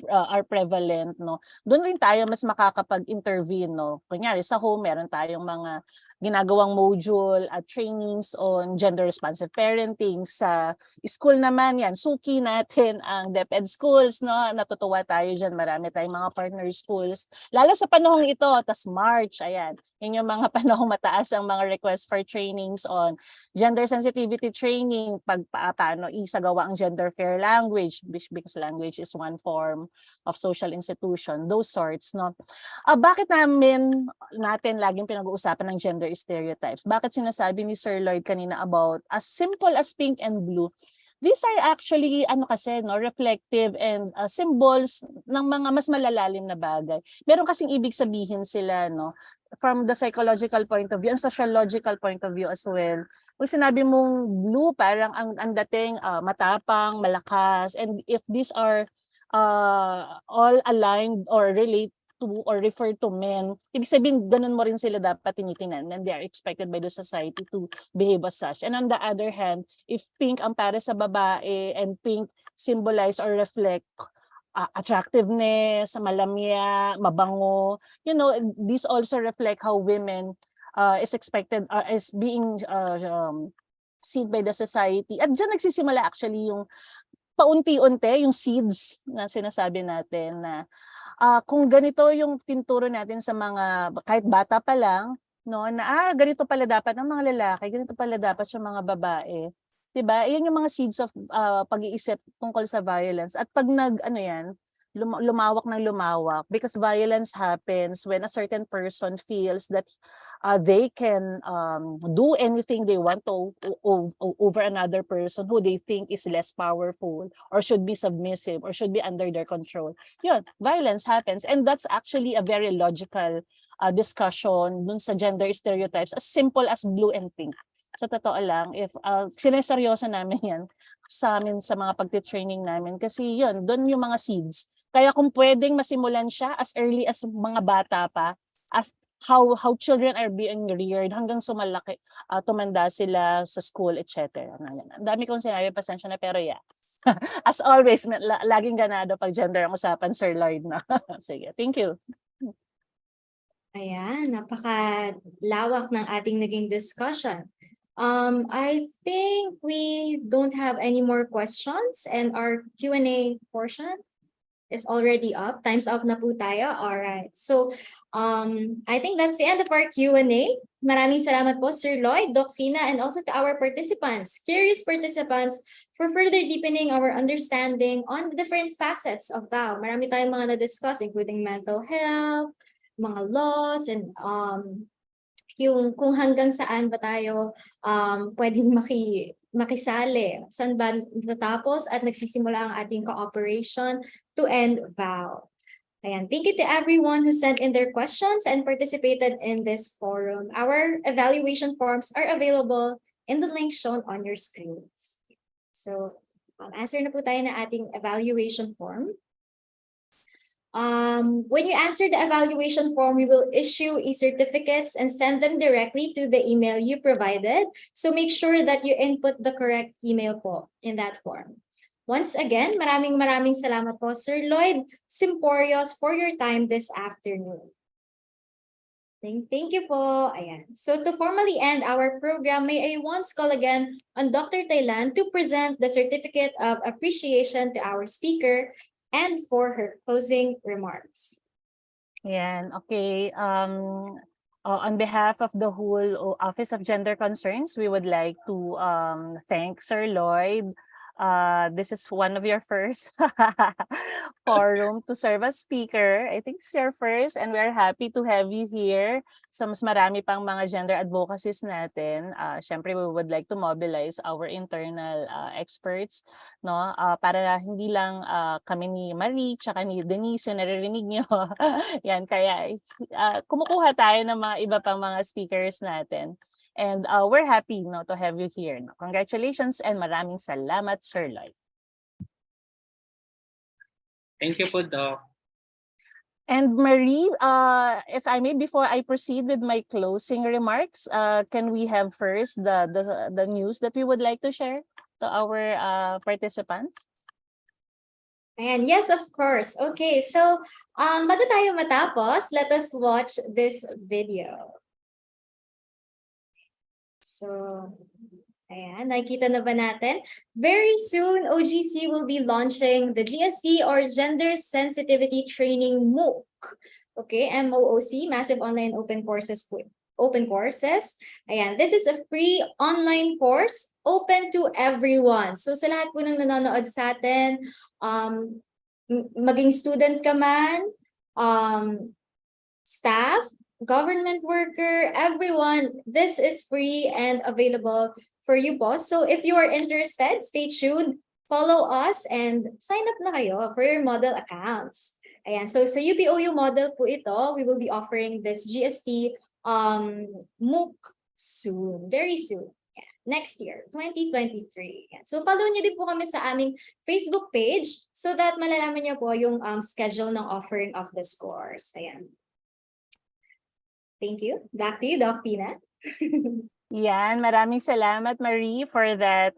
Speaker 3: are prevalent, no, doon rin tayo mas makakapag-intervene, no. Kunyari sa home, meron tayong mga ginagawang module at trainings on gender responsive parenting. Sa school naman yan, suki natin ang DepEd schools, no. Natutuwa tayo dyan, marami tayong mga partner schools, lalo sa panahong ito, tas March, ayan, yun yung mga panahong mataas ang mga requests for trainings on gender sensitivity training, paano isagawa ang gender fair language, because language is one form of social institution, those sorts, no. Bakit natin laging pinag-uusapan ng gender stereotypes? Bakit sinasabi ni Sir Lloyd kanina about as simple as pink and blue? These are actually reflective and symbols ng mga mas malalalim na bagay. Meron kasing ibig sabihin sila, no, from the psychological point of view and sociological point of view as well. Kung sinabi mong blue, parang ang dating matapang, malakas, and if these are all aligned or relate to or refer to men, ibig sabihin ganun mo rin sila dapat tinitingnan, and they are expected by the society to behave as such. And on the other hand, if pink ang para sa babae and pink symbolize or reflect attractiveness, malamya, mabango, these also reflect how women is expected, is being seen by the society. At dyan nagsisimula actually yung paunti-unti, yung seeds na sinasabi natin na kung ganito yung tinturo natin sa mga, kahit bata pa lang, no, na ganito pala dapat ng mga lalaki, ganito pala dapat sa mga babae. Diba? Iyan yung mga seeds of pag-iisip tungkol sa violence. At pag lumawak ng lumawak, because violence happens when a certain person feels that they can do anything they want to over another person who they think is less powerful or should be submissive or should be under their control. Yun, violence happens. And that's actually a very logical discussion dun sa gender stereotypes, as simple as blue and pink. Sa totoo lang, if sineseryoso namin yan sa amin sa mga pagtitraining namin, kasi yun, doon yung mga seeds. Kaya kung pwedeng masimulan siya as early as mga bata pa, as how children are being reared hanggang sumalaki, tumanda sila sa school, etc. Ang dami kong sinabi, pasensya na, pero yeah. As always, laging ganado pag gender ang usapan, Sir Lloyd. Na. Sige, thank you.
Speaker 2: Ayan, napakalawak ng ating naging discussion. I think we don't have any more questions and our Q&A portion is already up. Time's up na po tayo. All right. So, I think that's the end of our Q&A. Maraming salamat po, Sir Lloyd, Doc Fina, and also to our participants, curious participants, for further deepening our understanding on the different facets of VOW. Marami tayong mga na-discuss, including mental health, mga laws, and yung kung hanggang saan ba tayo pwedeng makisali? Saan ba natapos at nagsisimula ang ating cooperation to end VAL? Ayan, thank you to everyone who sent in their questions and participated in this forum. Our evaluation forms are available in the link shown on your screens. So, answer na po tayo na ating evaluation form. When you answer the evaluation form, we will issue e-certificates and send them directly to the email you provided. So make sure that you input the correct email po in that form. Once again, maraming salamat po, Sir Lloyd Simporios, for your time this afternoon. Thank you po. Ayan. So to formally end our program, may I once call again on Dr. Thailand to present the certificate of appreciation to our speaker and for her closing remarks.
Speaker 3: Yan, okay. On behalf of the whole Office of Gender Concerns, we would like to thank Sir Lloyd. This is one of your first forum to serve as speaker. I think it's your first and we're happy to have you here. So mas marami pang mga gender advocacies natin. Syempre, we would like to mobilize our internal experts, no? Para hindi lang kami ni Marie tsaka ni Denise yung naririnig nyo. Yan, kaya kumukuha tayo ng mga iba pang mga speakers natin. And we're happy to have you here. Congratulations and maraming salamat, Sir Lloyd.
Speaker 4: Thank you po, Doc.
Speaker 3: And Marie, if I may, before I proceed with my closing remarks, can we have first the news that we would like to share to our participants?
Speaker 2: And yes, of course. Okay, so bago tayo matapos, let us watch this video. So, ayan, nakikita na ba natin? Very soon, OGC will be launching the GST or Gender Sensitivity Training MOOC. Okay, MOOC, Massive Online Open Courses. Ayan, this is a free online course open to everyone. So sa lahat po ng nanonood sa atin, maging student ka man, staff, government worker, everyone, this is free and available for you po. So if you are interested, stay tuned, follow us, and sign up na kayo for your model accounts. Ayan, so sa UPOU model po ito, we will be offering this GST MOOC soon, very soon. Yeah, next year, 2023. Yeah. So follow niyo din po kami sa aming Facebook page so that malalaman niyo po yung schedule ng offering of this course. Ayan. Thank you. Back to you, Doc Pina.
Speaker 3: Yan, maraming salamat Marie for that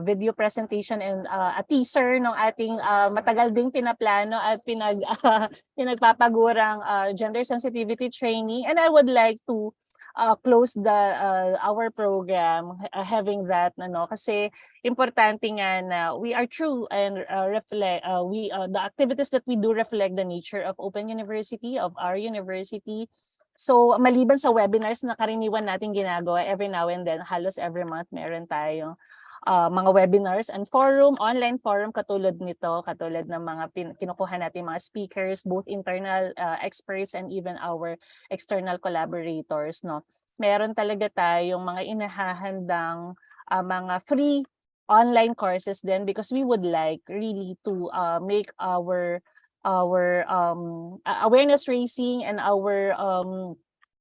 Speaker 3: video presentation and a teaser ng ating matagal ding pinaplano at pinagpapagurang gender sensitivity training. And I would like to close our program having that kasi importante nga na we are true and reflect the activities that we do reflect the nature of Open University, of our university. So maliban sa webinars na karaniwan natin ginagawa every now and then, halos every month meron tayong mga webinars and forum, online forum katulad nito, katulad ng mga kinukuha natin mga speakers, both internal experts and even our external collaborators. Meron talaga tayong mga inahahandang mga free online courses din because we would like really to make our awareness raising and our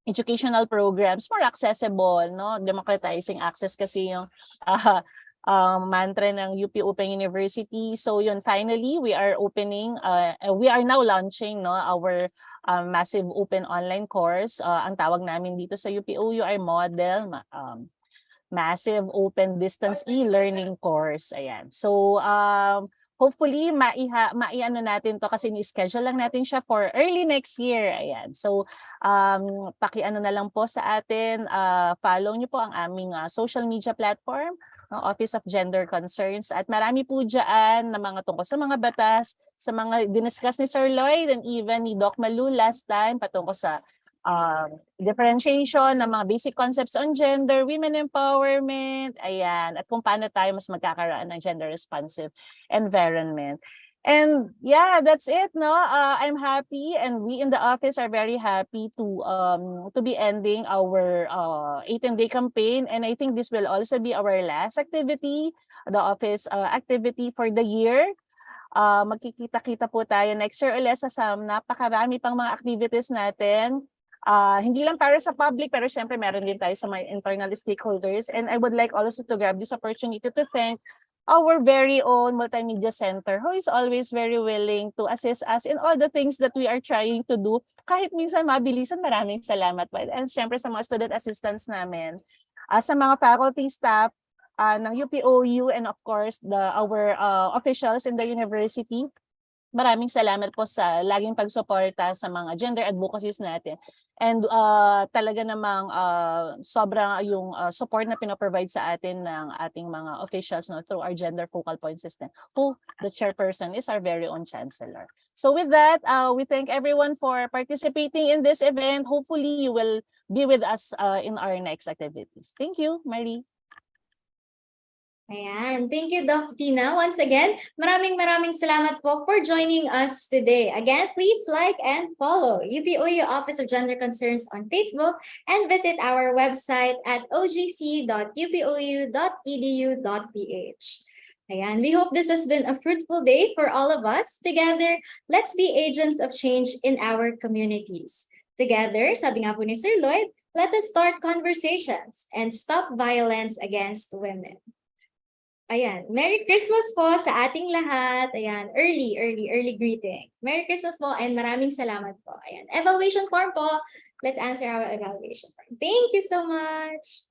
Speaker 3: educational programs more accessible, democratizing access kasi yung mantra ng UP Open University. So yun, finally we are now launching our massive open online course. Ang tawag namin dito sa UPOU ay model massive open distance e-learning course. Ayan. So hopefully maiano natin to kasi ni-schedule lang natin siya for early next year. Ayan. So paki-ano na lang po sa atin, follow niyo po ang aming social media platform, Office of Gender Concerns, at marami po diyan na mga tungkol sa mga batas, sa mga diniscuss ni Sir Lloyd and even ni Doc Malu last time patungkol sa differentiation ng mga basic concepts on gender, women empowerment, ayan, at kung paano tayo mas magkakaroon ng gender responsive environment. And yeah, that's it. No, I'm happy, and we in the office are very happy to be ending our 18-day campaign. And I think this will also be our last activity, the office activity for the year. Magkikita-kita po tayo next year ulit sa napakarami pang mga activities natin. Hindi lang para sa public, pero syempre meron din tayo sa mga internal stakeholders. And I would like also to grab this opportunity to thank our very own multimedia center, who is always very willing to assist us in all the things that we are trying to do. Kahit minsan mabilisan, maraming salamat po. And syempre sa mga student assistants namin, sa mga faculty staff ng UPOU, and of course our officials in the university. Maraming salamat po sa laging pagsuporta sa mga gender advocacies natin. And talaga namang sobra yung support na pinoprovide sa atin ng ating mga officials, no, through our gender focal point system, who the chairperson is our very own chancellor. So with that, we thank everyone for participating in this event. Hopefully you will be with us in our next activities. Thank you, Marie.
Speaker 2: Ayan. Thank you, Doc Tina. Once again, maraming salamat po for joining us today. Again, please like and follow UPOU Office of Gender Concerns on Facebook and visit our website at ogc.upou.edu.ph. Ayan. We hope this has been a fruitful day for all of us. Together, let's be agents of change in our communities. Together, sabi nga po ni Sir Lloyd, let us start conversations and stop violence against women. Ayan, Merry Christmas po sa ating lahat. Ayan, early greeting. Merry Christmas po and maraming salamat po. Ayan, evaluation form po. Let's answer our evaluation form. Thank you so much.